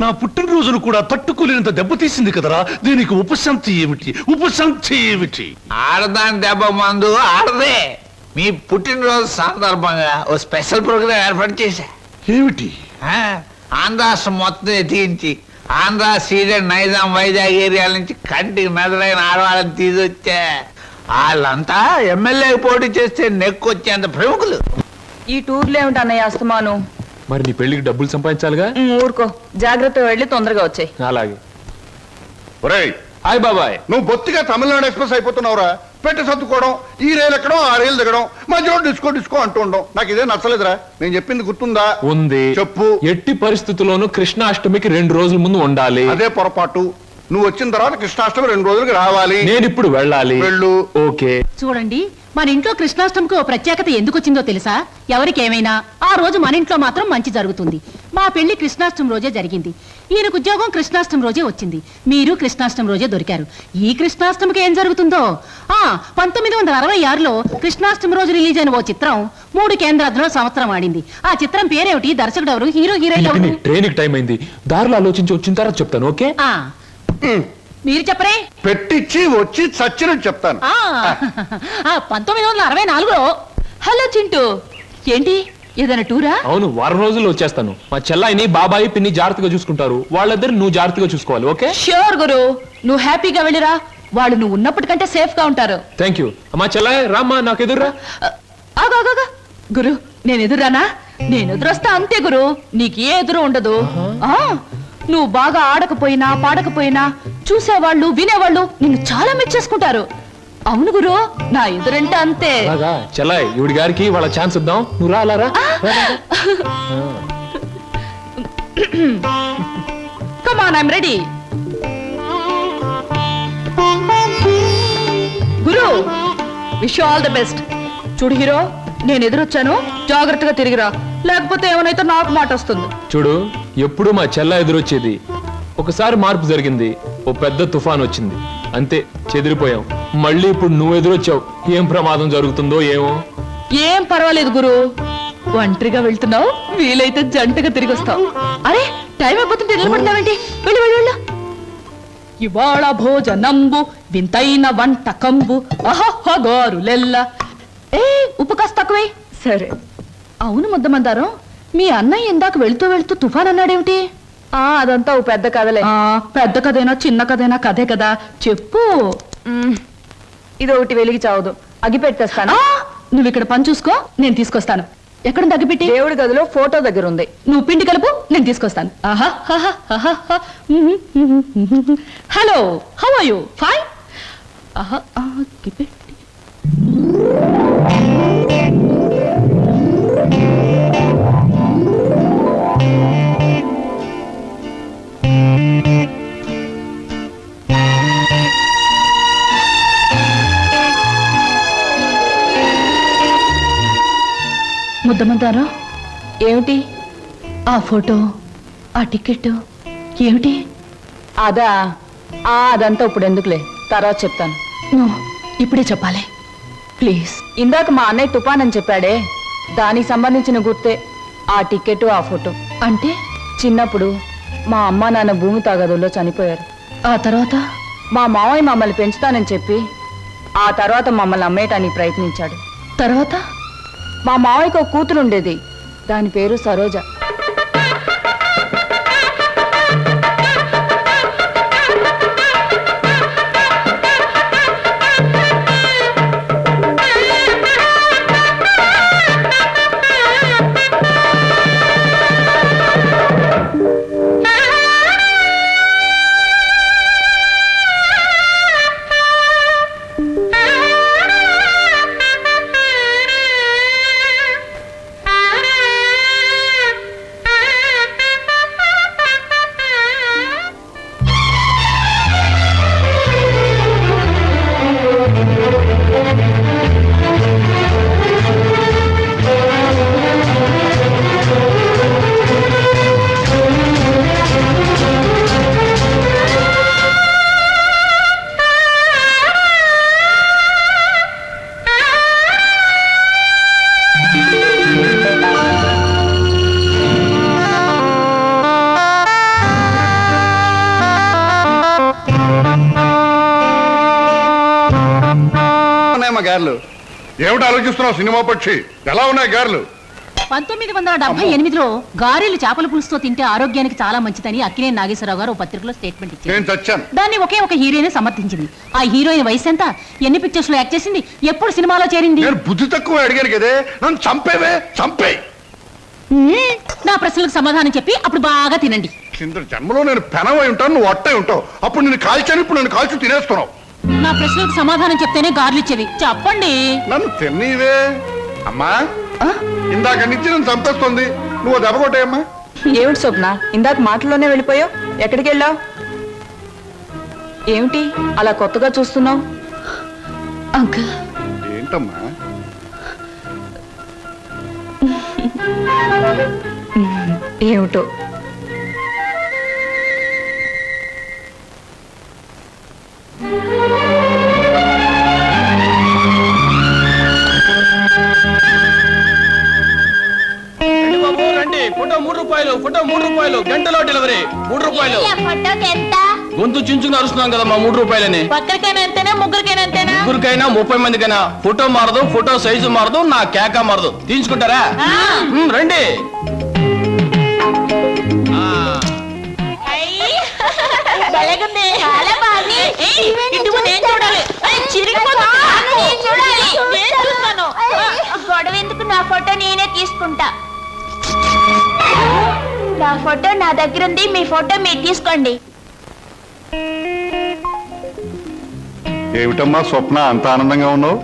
నా పుట్టినరోజును కూడా తట్టుకోలేనంత దెబ్బతీసింది కదరా. దీనికి ఉపశాంతి ఏమిటి? ఉపశాంతి ఏమిటి? ఆడదాని దెబ్బ మందు ఆడదే. మీ పుట్టినరోజు సందర్భంగా ఓ స్పెషల్ ప్రోగ్రాం ఏర్పాటు చేశా. ఏమిటి? ఆంధ్రాష్ట్రం మొత్తం ఎత్తించి ఆంధ్ర, సీడెడ్, నైజాం, వైజాగ్ ఏరియాల నుంచి కంటికి నదులైన ఆడవాళ్ళని తీసుకొచ్చా. వాళ్ళంతా ఎమ్మెల్యే పోటీ చేస్తే నెక్కొచ్చేంత ప్రముఖులు. ఈ టూర్లే ఉంటానయ్య అస్తమాను. మరి నీ పెళ్లికి డబ్బులు సంపాదించాలిగా. ఊరుకో, జాగ్రత్తగా వెళ్ళి తొందరగా వచ్చాయి. అలాగే. ఒరేయ్, హాయ్ బాబాయ్. నువ్వు బొత్తిగా తమిళనాడు ఎక్స్ప్రెస్ అయిపోతున్నావురా. పెట్టి సర్దుకోవడం, ఈ రైలు ఎక్కడం, ఆ రైలు దిగడం, మధ్యలో డిస్కో డిస్కో అంటూ ఉండడం నాకు ఇదే నచ్చలేదురా. నేను చెప్పింది గుర్తుందా? ఉంది. చెప్పు. ఎట్టి పరిస్థితుల్లోనూ కృష్ణాష్టమికి 2 రోజుల ముందు ఉండాలి. అదే పొరపాటు. నువ్వు వచ్చిన తర్వాత కృష్ణాష్టమి 2 రోజులకి రావాలి. నేను ఇప్పుడు వెళ్ళాలి. వెళ్ళు. ఓకే. చూడండి, మన ఇంట్లో కృష్ణాష్టమికి ఓ ప్రత్యేకత ఎందుకు వచ్చిందో తెలుసా? ఎవరికేమైనా ఆ రోజు మన ఇంట్లో మాత్రం మంచి జరుగుతుంది. మా పెళ్లి కృష్ణాష్టమి రోజే జరిగింది. ఈయనకు ఉద్యోగం కృష్ణాష్టమి రోజే వచ్చింది. మీరు కృష్ణాష్టమి రోజే దొరికారు. ఈ కృష్ణాష్టమికి ఏం జరుగుతుందో? 1966లో కృష్ణాష్టమి రోజు రిలీజ్ అయిన ఓ చిత్రం 3 కేంద్రాల్లో సంవత్సరం ఆడింది. ఆ చిత్రం పేరేమిటి? దర్శకుడు ఎవరు? హీరో హీరోయిన్ ఎవరు? ట్రైన్ కి టైం అయింది. దారిలో ఆలోచించి వచ్చిన తర్వాత చెప్తాను. ఓకే. మీరు చెప్పరే. పెట్టించి వచ్చి చచ్చినట్టు చెప్తాను. 1964లో. హలో చింటూ, ఏంటి ఏదైనా టూరా? అవును, వారం రోజుల్లో వచ్చేస్తాను. మా చెల్లాయిని, బాబాయి, పిన్ని జాగ్రత్తగా చూసుకుంటారు. వాళ్ళిద్దరు నువ్వు జాగ్రత్తగా చూసుకోవాలి. ఓకే? ష్యూర్ గురు, నువ్వు హ్యాపీగా వెళ్ళిరా. వాళ్ళు నువ్వు ఉన్నప్పటికంటే సేఫ్ గా ఉంటారు. Thank you. అమ్మా చెల్లాయి, రామ్మా, నాకు ఎదురురా. ఆగా గురు, నేను ఎదురానా? నేను ఎదురొస్తా అంతే గురు, నీకు ఏ ఎదురు ఉండదు. నువ్వు బాగా ఆడకపోయినా పాడకపోయినా చూసేవాళ్ళు, వినేవాళ్ళు నిన్ను చాలా మెచ్చేసుకుంటారు. అవును గురు, నా ఎదురంటే అంతే. అలాగా చెల్లాయి, ఈవిడి గారికి వాళ్ళ ఛాన్స్ ఇద్దాం. నువ్వు రా, అలా రా. Come on, I'm ready. Guru, wish you all the best. చూడు హీరో, నేను ఎదురొచ్చాను, జాగ్రత్తగా తిరిగిరా, లేకపోతే ఏమైనా నాకు మాట వస్తుంది. చూడు, ఎప్పుడు మా చెల్ల ఎదురొచ్చేది. ఒకసారి మార్పు జరిగింది, ఓ పెద్ద తుఫాన్ వచ్చింది, అంతే చెదిరిపోయాం. మళ్ళీ ఇప్పుడు నువ్వు ఎదురొచ్చావు. ఏం ప్రమాదం జరుగుతుందో ఏమో. ఏం పర్వాలేదు గురు, ఒంటరిగా వెళ్తున్నావు, వీలైతే జంటగా తిరిగి వస్తావు. అరే, టైం అయిపోతుంటే నిలబడతావేంటి? వెళ్ళు వెళ్ళు వెళ్ళు. ఇవాళ భోజనంబు వింతైన వంటకంబు అహహగోరులెల్ల. ఉప్పు కాస్త తక్కువే. సరే. అవును ముద్దమందారం, మీ అన్నయ్య ఇందాక వెళ్తూ వెళ్తూ తుఫాన్ అన్నాడేమిటి? అదంతా ఓ పెద్ద కథలే. పెద్ద కథైనా చిన్న కథైనా కథే కదా, చెప్పు. ఇది ఒకటి వెలిగి చావదు, అగి పెట్టేస్తాను. నువ్వు ఇక్కడ పని చూసుకో, నేను తీసుకొస్తాను. ఎక్కడ తగ్గిపెట్టి? దేవుడి గదిలో ఫోటో దగ్గర ఉంది. నువ్వు పిండి కలుపు, నేను తీసుకొస్తాను. Hello, how are you? Fine. అగ్గిపెట్టి. ముద్దమంటారా? ఏమిటి? ఆ ఫోటో, ఆ టికెట్ ఏమిటి? అదంతా ఇప్పుడు ఎందుకులే, తర్వాత చెప్తాను. నువ్వు ఇప్పుడే చెప్పాలి ప్లీజ్. ఇందాక మా అన్నయ్య తుఫాన్ అని చెప్పాడే, దానికి సంబంధించిన గుర్తే ఆ టికెట్, ఆ ఫోటో. అంటే చిన్నప్పుడు మా అమ్మ నాన్న భూమి తాగదుల్లో చనిపోయారు. ఆ తర్వాత మా మావయ్య మమ్మల్ని పెంచుతానని చెప్పి ఆ తర్వాత మమ్మల్ని అమ్మేయటానికి ప్రయత్నించాడు. తర్వాత మా మావయ్యకు ఒక కూతురు ఉండేది, దాని పేరు సరోజ. గారెలు ఏమిటి ఆలోచిస్తున్నావు? సినిమా పక్షి ఎలా ఉన్నాయి గారెలు? 1978లో గారెలు చేపల పులుసుతో తింటే ఆరోగ్యానికి చాలా మంచిదని అక్కినేని నాగేశ్వరరావు గారు ఓ పత్రికలో స్టేట్మెంట్ ఇచ్చారు. నేను చచ్చాను. దాన్ని ఒకే ఒక హీరోయిన్ సమర్థించింది. ఆ హీరోయిన్ వయసు ఎంత, ఎన్ని పిక్చర్స్ లో యాక్ట్ చేసింది, ఎప్పుడు సినిమాలో చేరింది? నేను బుద్ధి తక్కువ అడిగాను కదే, నన్ను చంపేవే, చంపే. నా ప్రశ్నలకు సమాధానం చెప్పి అప్పుడు బాగా తినండి. కింద జన్మలో నేను పెనవై ఉంటాను, నువ్వు అట్టై ఉంటావు. అప్పుడు నేను కాల్చాను, ఇప్పుడు నన్ను కాల్చి తినేస్తున్నావు. నా ప్రశ్నలకు సమాధానం చెప్తేనే గార్లు ఇచ్చేవి. చెప్పండి. నన్ను తిన్నీవే అమ్మా. ఇందాక నుంచి నన్ను చంపేస్తుంది, నువ్వు దెబ్బ కొట్టాయమ్మా. ఏమిటి స్వప్న, ఇందాక మాటల్లోనే వెళ్ళిపోయావు? ఎక్కడికి వెళ్ళావు? ఏమిటి అలా కొత్తగా చూస్తున్నావు? అంకుల్. ఏంటమ్మా? ఏమిటో. ఫోటో 3 రూపాయలు, ఫోటో 3 రూపాయలు, గంటలో డెలివరీ 3 రూపాయలు. గొంతు చించుకుని అరుస్తున్నాం కదా మా 3 రూపాయలని. ఒక్కరికైనా అంతేనా, ముగ్గురికైనా అంతేనా? ముగ్గురికైనా 30 మందికైనా. ఫోటో మారదు, ఫోటో సైజు మారదు, నా కేక మారదు. తీసుకుంటారా? రండి. గొడవ ఎందుకు, నా ఫోటో నేనే తీసుకుంటా. నా ఫోటో నా దగ్గర ఉంది, మీ ఫోటో మీరు తీసుకోండి. ఏమిటమ్మా స్వప్న, అంత ఆనందంగా ఉన్నావు?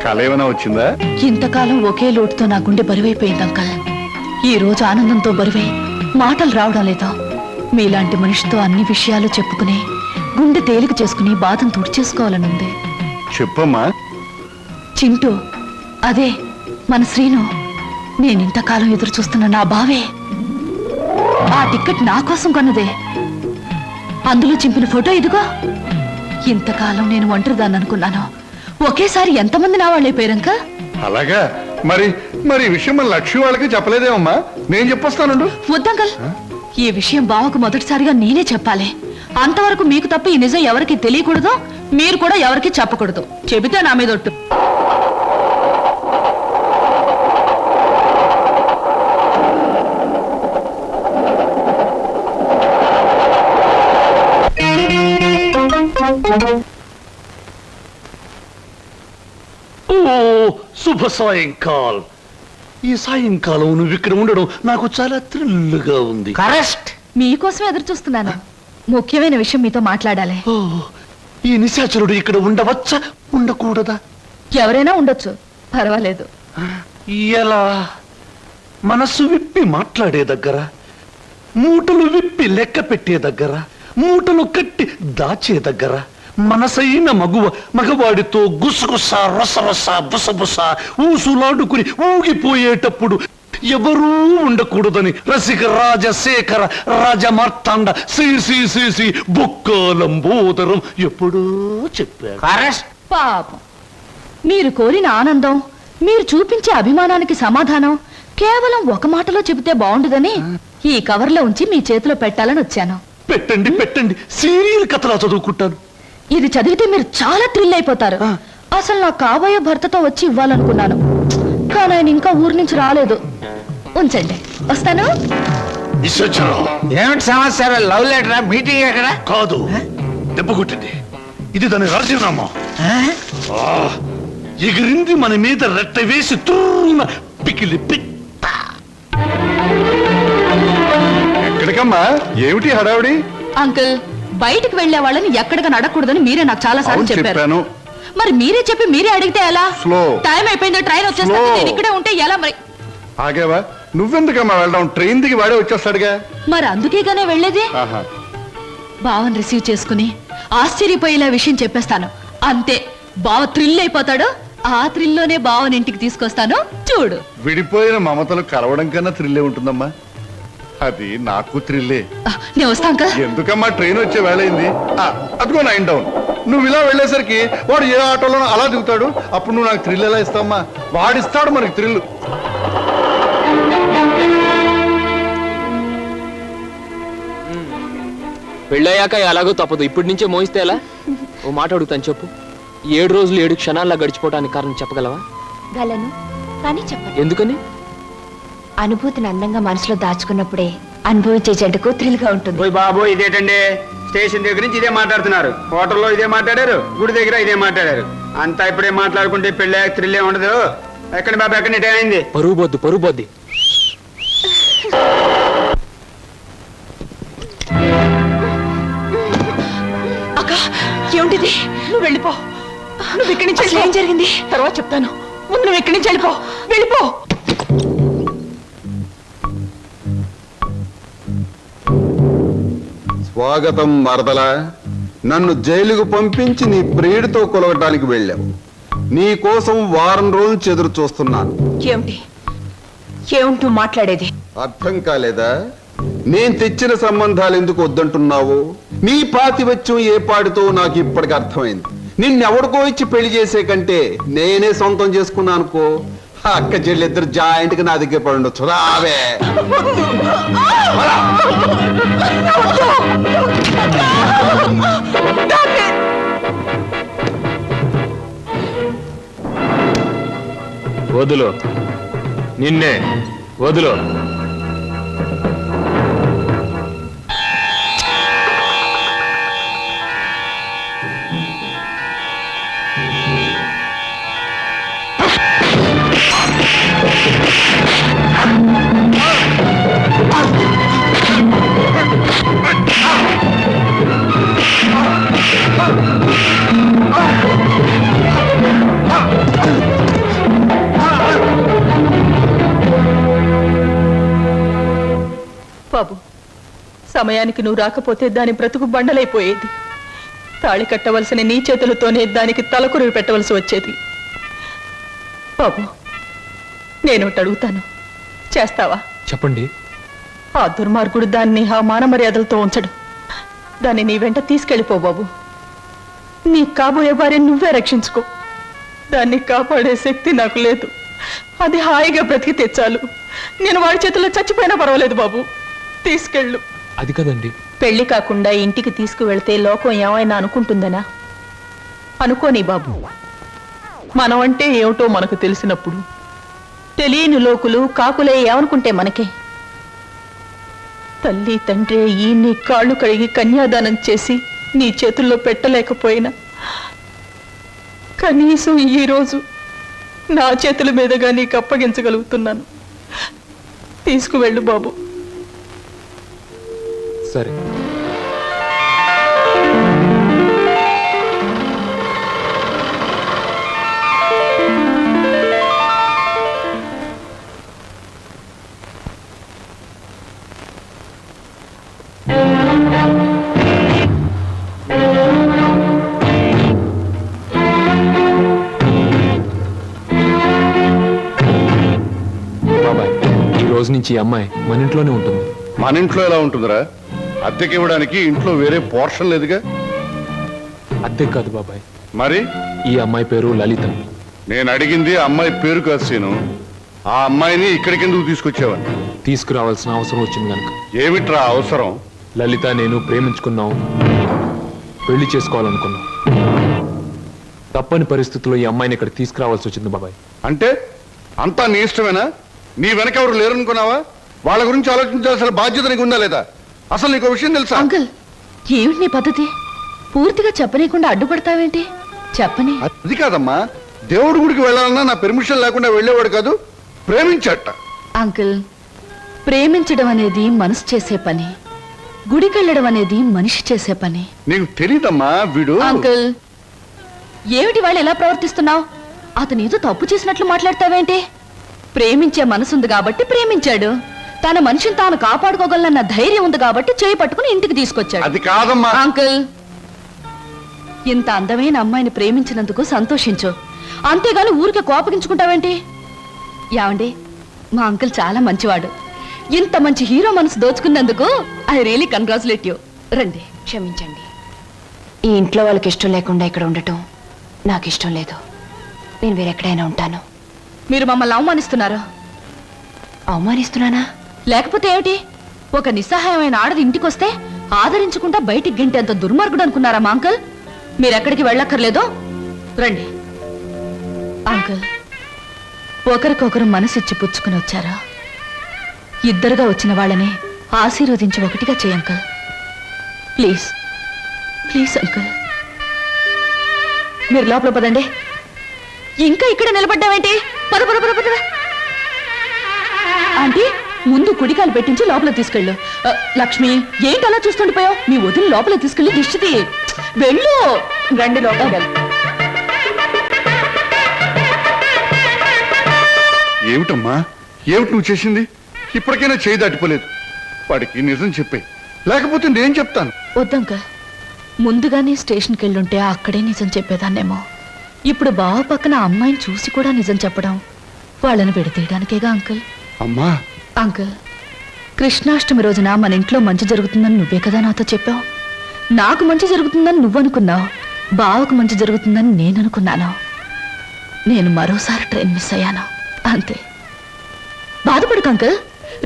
కళ ఏమైనా వచ్చిందా? ఇంతకాలం ఒకే లోటుతో నా గుండె బరువైపోయింది అంకల్. ఈ రోజు ఆనందంతో బరువై మాటలు రావడం లేదా? మీలాంటి మనిషితో అన్ని విషయాలు చెప్పుకుని గుండె తేలిక చేసుకుని బాధను తుడిచేసుకోవాలనుంది. చెప్పమ్మా. చింటూ, అదే మన శ్రీను. నేనింతకాలం ఎదురు చూస్తున్న నా బావే. ఆ టికెట్ నా కోసం కొన్నదే. అందులో చింపిన ఫోటో ఇదిగో. ఇంతకాలం నేను ఒంటరిదాన్ని అనుకున్నాను, ఒకేసారి ఎంతమంది నా వాళ్ళైపోయారంక. అలాగా? మరి మరి ఈ విషయం మన లక్ష్మి వాళ్ళకి చెప్పలేదేమమ్మా? నేను చెప్పొస్తాను. వద్దంకల్, ఈ విషయం బావకు మొదటిసారిగా నేనే చెప్పాలి. అంతవరకు మీకు తప్ప ఈ నిజం ఎవరికి తెలియకూడదు, మీరు కూడా ఎవరికి చెప్పకూడదు. చెబితే నా మీద ఒట్టు. ఓ శుభ సాయంకాలం. ఈ సాయంకాలం నువ్వు ఇక్కడ ఉండడం నాకు చాలా థ్రిల్గా ఉంది. కరెక్ట్. మీకోసం ఎదురు చూస్తున్నాను. ముఖ్యమైన విషయం మీతో మాట్లాడాలి. ఓ, ఈ నిశాచరుడు ఇక్కడ ఉండవచ్చా, ఉండకూడదా? ఎవరైనా ఉండొచ్చు, పర్వాలేదు. ఎలా? మనసు విప్పి మాట్లాడే దగ్గర, మూటలు విప్పి లెక్క పెట్టే దగ్గర, మూటలు కట్టి దాచే దగ్గర, మనసైన మగవాడితో గుసగుస రసరస బుసబుస ఊసులాడుకుని ఊగిపోయేటప్పుడు ఎవరూ ఉండకూడదని రసిక రాజశేఖర రాజమార్తాండ శ్రీ బొక్కాలంబోదరం ఎప్పుడూ చెప్పాడు. కరెక్ట్. పాపం, మీరు కోరిన ఆనందం, మీరు చూపించే అభిమానానికి సమాధానం కేవలం ఒక మాటలో చెబితే బాగుండదని ఈ కవర్లో ఉంచి మీ చేతిలో పెట్టాలని వచ్చాను. పెట్టండి పెట్టండి, సీరియల్ కథలా చదువుకుంటాను. ఇది చదివితే మీరు చాలా థ్రిల్ అయిపోతారు. అసలు నా కాబోయే భర్తతో వచ్చి ఇవ్వాలనుకున్నాను, కానీ ఆయన ఇంకా ఊరి నుంచి రాలేదు. ఉంచండి, వస్తాను. ఏమిటి సమాచారం? లవ్ లెటరా? మీటింగ్ ఎక్కడ? కాదు, దెబ్బ కొట్టింది. ఇది దాని రాజీనామా. ఎగిరింది మన మీద రెట్ట వేసి తూన పికిలి పిట్ట. ఎక్కడికమ్మా? ఏమిటి హడావిడి? అంకుల్, బయటికి వెళ్లే వాళ్ళని ఎక్కడికి నడకూడదని మీరే నాకు చాలా సార్లు అవును, చెప్పారు. చెప్పాను. మరి మీరే చెప్పి మీరే అడిగితే ఎలా? Slow. టైం అయిపోయిందో, ట్రైన్ వచ్చేస్తుంది, Slow. నేను ఇక్కడే ఉంటే ఎలా మరి? ఆగేవా? నువ్వెందుకమ్మా వెళ్ళడం? ట్రైన్ దిగి వాడే వచ్చేస్తాడుగా. మరి అందుకేగానే వెళ్ళేది. ఆహా. బావని రిసీవ్ చేసుకుని ఆశ్చర్యపోయేలా విషయం చెప్పేస్తాను, అంతే. బావ థ్రిల్ అయిపోతాడు. ఆ థ్రిల్లోనే బావని ఇంటికి తీసుకొస్తాను, చూడు. విడిపోయిన మమతలు కలవడం కన్నా థ్రిల్లే ఉంటుందమ్మా. అది నాకు థ్రిల్లే. నేను వస్తా అంకుల్. ఎందుకమ్మా, ట్రైన్ వచ్చే వేళయింది. అదిగో 9 డౌన్. నువ్వు ఇలా వెళ్ళేసరికి వాడు ఏ ఆటోలోనో అలా దిగుతాడు. అప్పుడు నువ్వు నాకు థ్రిల్ ఎలా ఇస్తావమ్మా? వాడిస్తాడు మనకి థ్రిల్. పెళ్ళయ్యాక ఎలాగో తప్పదు, ఇప్పటి నుంచే మోయిస్తే ఎలా? ఓ మాట అడుగుతాను, చెప్పు. 7 రోజులు 7 క్షణాల్లో గడిచిపోవడానికి కారణం చెప్పగలవా? గలను, కానీ చెప్పండి. ఎందుకని? అనుభూతిని అందంగా మనసులో దాచుకున్నప్పుడే అనుభవించే జంటకు థ్రిల్ గా ఉంటుంది. ఓయ్ బాబు, ఇదేటండి? స్టేషన్ దగ్గర నుంచి ఇదే మాట్లాడుతున్నారు, హోటల్లో ఇదే మాట్లాడారు, గుడి దగ్గర ఇదే మాట్లాడారు. అంతా ఇప్పుడే మాట్లాడుకుంటే పెళ్ళి థ్రిల్లే ఉండదు. ఎక్కడ బాబు, ఎక్కడ టైం అయింది? పరువు బొద్దు. అక్క, ఏమిటిది? నువ్వు వెళ్ళిపో. నువ్వు ఇక్కడి నుంచి ఏం జరిగింది తర్వాత చెప్తాను. ముందు నువ్వు ఇక్కడి నుంచి వెళ్ళిపో. స్వాగతం మరదలా. నన్ను జైలుకు పంపించి నీ ప్రియుడితో కొలవటానికి వెళ్ళావు. నీ కోసం వారం రోజులు ఎదురు చూస్తున్నాను. ఏమిటూ మాట్లాడేది? అర్థం కాలేదా? నేను తెచ్చిన సంబంధాలు ఎందుకు వద్దంటున్నావు? నీ పాతివత్యం ఏ పాడితో నాకు ఇప్పటికి అర్థమైంది. నిన్నెవడికో ఇచ్చి పెళ్లి చేసే కంటే నేనే సొంతం చేసుకున్నా అనుకో, అక్క చెల్లిద్దరు జాయింట్ గా నా దగ్గర పడి ఉండొచ్చు. రావే. వదులు, నిన్నే వదులు. బాబు, సమయానికి నువ్వు రాకపోతే దాని బ్రతుకు బండలైపోయేది. తాళి కట్టవలసిన నీ చేతులతోనే దానికి తలకురువి పెట్టవలసి వచ్చేది. బాబు, నేను అడుగుతాను, చేస్తావా? చెప్పండి. ఆ దుర్మార్గుడు దాన్ని ఆ మాన మర్యాదలతో ఉంచడు. దాన్ని నీ వెంట తీసుకెళ్ళిపో బాబు. నీ కాబోయే భార్య నువ్వే రక్షించుకో. దాన్ని కాపాడే శక్తి నాకు లేదు. అది హాయిగా బ్రతికితే చాలు. నేను వాడి చేతుల్లో చచ్చిపోయినా పర్వాలేదు బాబు, తీసుకెళ్ళు. అది కదండి. పెళ్లి కాకుండా ఇంటికి తీసుకువెళ్తే లోకం ఏమైనా అనుకుంటుందనా? అనుకోని బాబు. మనం అంటే ఏమిటో మనకు తెలిసినప్పుడు తెలియని లోకులు కాకులే ఏమనుకుంటే మనకే? తల్లి తండ్రి ఈ నీ కాళ్ళు కడిగి కన్యాదానం చేసి నీ చేతుల్లో పెట్టలేకపోయినా కనీసం ఈ రోజు నా చేతుల మీదుగా నీకు అప్పగించగలుగుతున్నాను. తీసుకువెళ్ళు బాబు. సరే. బాబాయ్, ఈ రోజు నుంచి ఈ అమ్మాయి మన ఇంట్లోనే ఉంటుంది. మన ఇంట్లో ఎలా ఉంటుందిరా? అద్దెకి ఇవ్వడానికి ఇంట్లో వేరే పోర్షన్ లేదుగా. అద్దె కాదు బాబాయ్, మరి ఈ అమ్మాయి పేరు లలిత. నేను అడిగింది అమ్మాయి పేరు కాదు సీను. ఆ అమ్మాయిని ఇక్కడికి ఎందుకు తీసుకొచ్చావని. తీసుకురావాల్సిన అవసరం వచ్చింది కనుక. ఏమిట్రా అవసరం? లలిత నేను ప్రేమించుకున్నాం, పెళ్లి చేసుకోవాలనుకున్నాం. తప్పని పరిస్థితుల్లో ఈ అమ్మాయిని ఇక్కడ తీసుకురావాల్సి వచ్చింది బాబాయ్. అంటే అంతా నీ ఇష్టమేనా? నీ వెనక ఎవరు లేరనుకున్నావా? వాళ్ళ గురించి ఆలోచించాల్సిన బాధ్యత నీకు ఉందా లేదా? అసలు నీకు విషయం తెలుసా? అంకుల్, ఏమిటి నీ పద్ధతి? పూర్తిగా చెప్పనీయకుండా అడ్డుపడతావేంటి? చెప్పని. అది కాదమ్మా, దేవుడి గుడికి వెళ్ళాలన్నా నా పెర్మిషన్ లేకుండా వెళ్ళేవాడు కాదు, ప్రేమించట. అంకుల్, ప్రేమించడం అనేది మనసు చేసే పని, గుడికెళ్ళడం అనేది మనిషి చేసే పని. నీకు తెలీదమ్మా వీడు. అంకుల్, ఏమిటి వాళ్ళు ఎలా ప్రవర్తిస్తున్నావు? అతను ఏదో తప్పు చేసినట్లు మాట్లాడతావేంటి? ప్రేమించే మనసుంది కాబట్టి ప్రేమించాడు. తన మనిషిని తాను కాపాడుకోగలన్న ధైర్యం ఉంది కాబట్టి చేయి పట్టుకుని ఇంటికి తీసుకొచ్చాడు. అది కాదమ్మా. అంకుల్, ఇంత అందమైన అమ్మాయిని ప్రేమించినందుకు సంతోషించు, అంతేగాని ఊరికే కోపగించుకుంటావేంటి? యావండి, మా అంకుల్ చాలా మంచివాడు. ఇంత మంచి హీరో మనసు దోచుకున్నందుకు ఐ రియలీ కంగ్రాచులేట్ యూ. రండి. క్షమించండి, ఈ ఇంట్లో వాళ్ళకి ఇష్టం లేకుండా ఇక్కడ ఉండటం నాకు ఇష్టం లేదు. నేను వేరెక్కడైనా ఉంటాను. మీరు మమ్మల్ని అవమానిస్తున్నారు. అవమానిస్తున్నానా? లేకపోతే ఏమిటి? ఒక నిస్సహాయమైన ఆడది ఇంటికొస్తే ఆదరించకుండా బయటికి గింటేంత దుర్మార్గుడు అనుకున్నారా మా అంకుల్? మీరెక్కడికి వెళ్ళక్కర్లేదో రండి. అంకుల్, ఒకరికొకరు మనసిచ్చి పుచ్చుకుని వచ్చారా? ఇద్దరుగా వచ్చిన వాళ్ళని ఆశీర్వదించి ఒకటిగా చేయ అంకుల్. Please please uncle. మీరు లోపల పదండి. ఇంకా ఇక్కడ నిలబడ్డావేంటి? పద పద పద పద. ఆంటీ, ముందు కుడికాలు పెట్టించి లోపల తీసుకెళ్ళు. లక్ష్మి, ఏంటి అలా చూస్తుండిపోయావు? మీ వదిలి లోపల తీసుకెళ్ళి దిష్టి వెళ్ళు. రండి లోపల. ఏమిటమ్మా, ఏమిటి నువ్వు చేసింది? ఇప్పటికైనా చేయి దాటిపోలేదు. వాడికి నిజం చెప్పే, లేకపోతే నేను చెప్తాను. వద్దంకల్, ముందుగానే స్టేషన్కి వెళ్ళుంటే అక్కడే నిజం చెప్పేదాన్నేమో. ఇప్పుడు బావ పక్కన అమ్మాయిని చూసి కూడా నిజం చెప్పడం వాళ్ళని విడతీయడానికేగా అంకుల్. అమ్మా. అంకుల్, కృష్ణాష్టమి రోజున మన ఇంట్లో మంచి జరుగుతుందని నువ్వే కదా నాతో చెప్పావు. నాకు మంచి జరుగుతుందని నువ్వనుకున్నావు, బావకు మంచి జరుగుతుందని నేను అనుకున్నాను. నేను మరోసారి ట్రైన్ మిస్ అయ్యాను, అంతే. బాధపడుకు అంకుల్,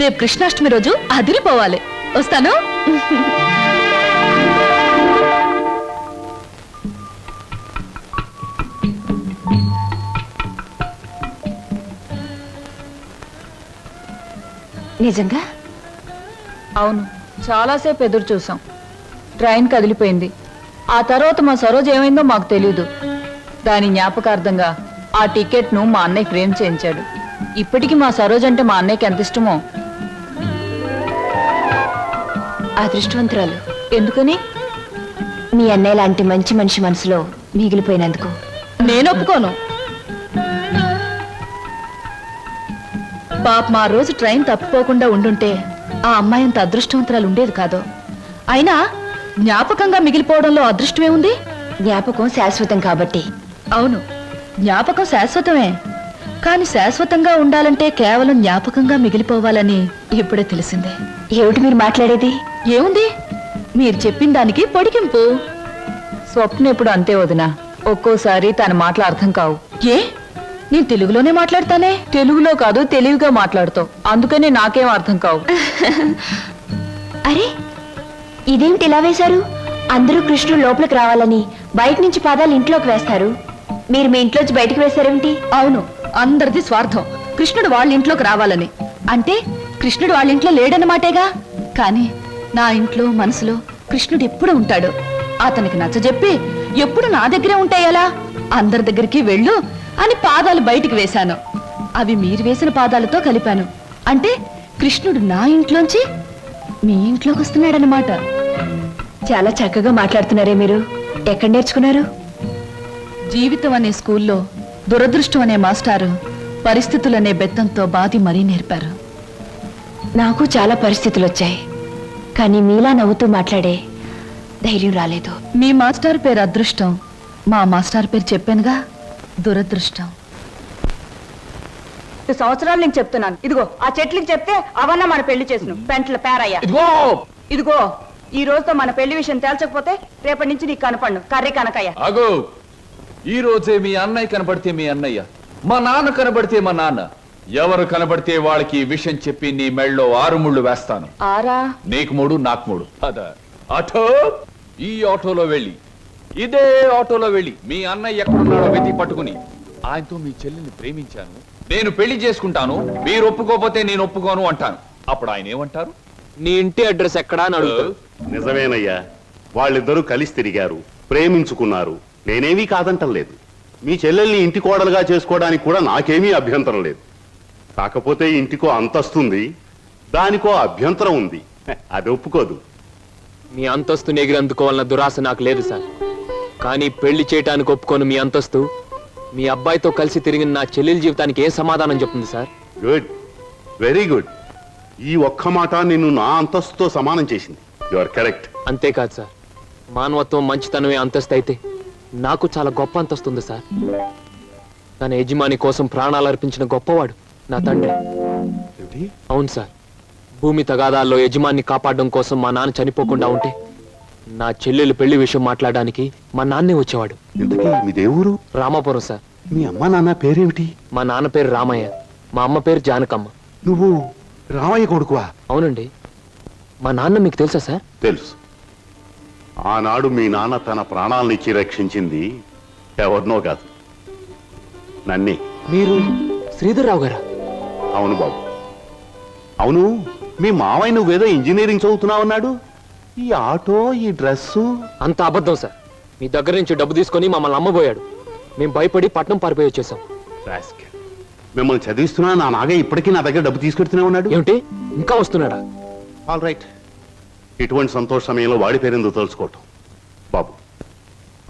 రేపు కృష్ణాష్టమి రోజు అదిరిపోవాలి. వస్తాను. నిజంగా? అవును, చాలాసేపు ఎదురు చూసాం. ట్రైన్ కదిలిపోయింది. ఆ తర్వాత మా సరోజ్ ఏమైందో మాకు తెలీదు. దాని జ్ఞాపకార్థంగా ఆ టికెట్ను మా అన్నయ్య ఫ్రేమ్ చేయించాడు. ఇప్పటికీ మా సరోజ్ అంటే మా అన్నయ్యకి ఎంత ఇష్టమో. అదృష్టవంతురాలు. ఎందుకని? మీ అన్నయ్య లాంటి మంచి మనిషి మనసులో మిగిలిపోయినందుకు. నేను ఒప్పుకోను. పాప మా రోజు ట్రైన్ తప్పిపోకుండా ఉండుంటే ఆ అమ్మాయి అంత అదృష్టవంతురాలు ఉండేది కాదు. అయినా జ్ఞాపకంగా మిగిలిపోవడంలో అదృష్టమే ఉంది. జ్ఞాపకం శాశ్వతం కాబట్టి. అవును, జ్ఞాపకం శాశ్వతమే. కానీ శాశ్వతంగా ఉండాలంటే కేవలం జ్ఞాపకంగా మిగిలిపోవాలని ఇప్పుడే తెలిసిందే. ఏమిటి మీరు మాట్లాడేది? ఏముంది, మీరు చెప్పిన దానికి పొడిగింపు. స్వప్న ఎప్పుడు అంతే వదినా, ఒక్కోసారి తన మాటలు అర్థం కావు. ఏ, నేను తెలుగులోనే మాట్లాడతానే. తెలుగులో కాదు, తెలివిగా మాట్లాడుతావు. అందుకనే నాకేం అర్థం కావు. అరే, ఇదేమిటి ఇలా వేశారు? అందరూ కృష్ణుడు లోపలికి రావాలని బయట నుంచి పాదాలు ఇంట్లోకి వేస్తారు. మీరు మీ ఇంట్లోంచి బయటకు వేశారేమిటి? అవును, అందరిది స్వార్థం. కృష్ణుడు వాళ్ళ ఇంట్లోకి రావాలని. అంటే కృష్ణుడు వాళ్ళ ఇంట్లో లేడన్నమాటేగా. కానీ నా ఇంట్లో మనసులో కృష్ణుడు ఎప్పుడు ఉంటాడు. అతనికి నచ్చజెప్పి ఎప్పుడు నా దగ్గరే ఉంటాయలా అందరి దగ్గరికి వెళ్ళు అని పాదాలు బయటికి వేశాను. అవి మీరు వేసిన పాదాలతో కలిపాను. అంటే కృష్ణుడు నా ఇంట్లోంచి మీ ఇంట్లోకి వస్తున్నాడనమాట. చాలా చక్కగా మాట్లాడుతున్నారే మీరు. ఎక్కడ నేర్చుకున్నారు? జీవితం అనే స్కూల్లో దురదృష్టం అనే మాస్టారు పరిస్థితులనే బెత్తంతో బాది మరీ నేర్పారు. నాకు చాలా పరిస్థితులు వచ్చాయి, కానీ మీలా నవ్వుతూ మాట్లాడే ధైర్యం రాలేదు. మీ మాస్టర్ పేరు అదృష్టం, మా మాస్టర్ పేరు చెప్పానుగా దురదృష్టం. 2 సంవత్సరాలు నేను చెప్తున్నాను. ఇదిగో ఆ చెట్లకి చెప్తే అవన్నా మన పెళ్లి చేసిన పెంట్ల పేరయ్యా. ఇదిగో ఈ రోజుతో మన పెళ్లి విషయం తేల్చకపోతే రేపటి నుంచి నీకు కనపడను కర్రీ కనకయ్య. అగో, ఈ రోజే మీ అన్నయ్య కనబడితే మీ అన్నయ్య, మా నాన్న కనబడితే మా నాన్న, ఎవరు కనబడితే వాళ్ళకి ఈ విషయం చెప్పి నీ మెళ్ళలో 6 ముళ్ళు వేస్తాను. ఆరా? నీకు 3, నాకు 3. అదా ఆటో, ఈ ఆటోలో వెళ్ళి, ఇదే ఆటోలో వెళ్ళి మీ అన్నయ్య ఎక్కడున్నాడో వెతికి పట్టుకుని ఆయనతో మీ చెల్లిని ప్రేమించాను, నేను పెళ్లి చేసుకుంటాను, మీరు ఒప్పుకోకపోతే నేను ఒప్పుకోను అంటాను. అప్పుడు ఆయన ఏమంటారు? నీ ఇంటి అడ్రస్ ఎక్కడా అని అడుగుతారు. నిజమేనయ్యా, వాళ్ళిద్దరూ కలిసి తిరిగారు, ప్రేమించుకున్నారు. నేనేమీ కాదంటం లేదు. మీ చెల్లెల్ని ఇంటి కోడలుగా చేసుకోవడానికి కూడా నాకేమీ అభ్యంతరం లేదు. కాకపోతే ఇంటికో అంతస్తుంది, దానికో అభ్యంతరం ఉంది. అది ఒప్పుకోదు. మీ అంతస్తుని ఎగిరందుకోవాలన్న దురాశ నాకు లేదు సార్. కానీ పెళ్లి చేయటానికి ఒప్పుకోను మీ అంతస్తు మీ అబ్బాయితో కలిసి తిరిగిన నా చెల్లెల జీవితానికి ఏం సమాధానం చెప్తుంది సార్? Good, very good. ఈ ఒక్క మాట నిన్ను నా అంతస్తుతో సమానం చేసింది. You are correct. అంతేకాదు సార్, మానవత్వం మంచితనమే అంతస్తు అయితే నాకు చాలా గొప్ప అంతస్తు ఉంది సార్. తన యజమాని కోసం ప్రాణాలు అర్పించిన గొప్పవాడు నా తండ్రి. అవును సార్, భూమి తగాదాల్లో యజమాన్ని కాపాడడం కోసం మా నాన్న చనిపోకుండా ఉంటే నా చెల్లెలు పెళ్లి విషయం మాట్లాడడానికి మా నాన్నే వచ్చేవాడు. ఇంతకీ మీ దేవురు? రామాపురం సార్. మీ అమ్మ నాన్న పేరేమిటి? మా నాన్న పేరు రామయ్య, మా అమ్మ పేరు జానకమ్మ. నువ్వు రామయ్య కొడుకువా? అవునండి. మా నాన్న మీకు తెలుసా సార్? తెలుసు. ఆనాడు మీ నాన్న తన ప్రాణాలనిచ్చి రక్షించింది ఎవరినో కాదు, నన్నే. మీరు శ్రీధర్రావు గారా? అవును బాబు. అవును, మీ మావయ్య నువ్వేదో ఇంజనీరింగ్ చదువుతున్నావన్నాడు. ఈ ఆటో, ఈ డ్రెస్సు అంత అబద్ధం సార్. మీ దగ్గర నుంచి డబ్బు తీసుకొని మమ్మల్ని అమ్మబోయాడు. మేము భయపడి పట్నం పారిపోయి వచ్చేసాం. మిమ్మల్ని చదివిస్తున్నా నా నాగే ఇప్పటికీ నా దగ్గర డబ్బు తీసుకెడుతూనే ఉన్నాడు. ఏమిటి, ఇంకా వస్తున్నాడా? All right. ఇటువంటి సంతోష సమయంలో వాడి పేరెందుకు తలుచుకోవటం బాబు.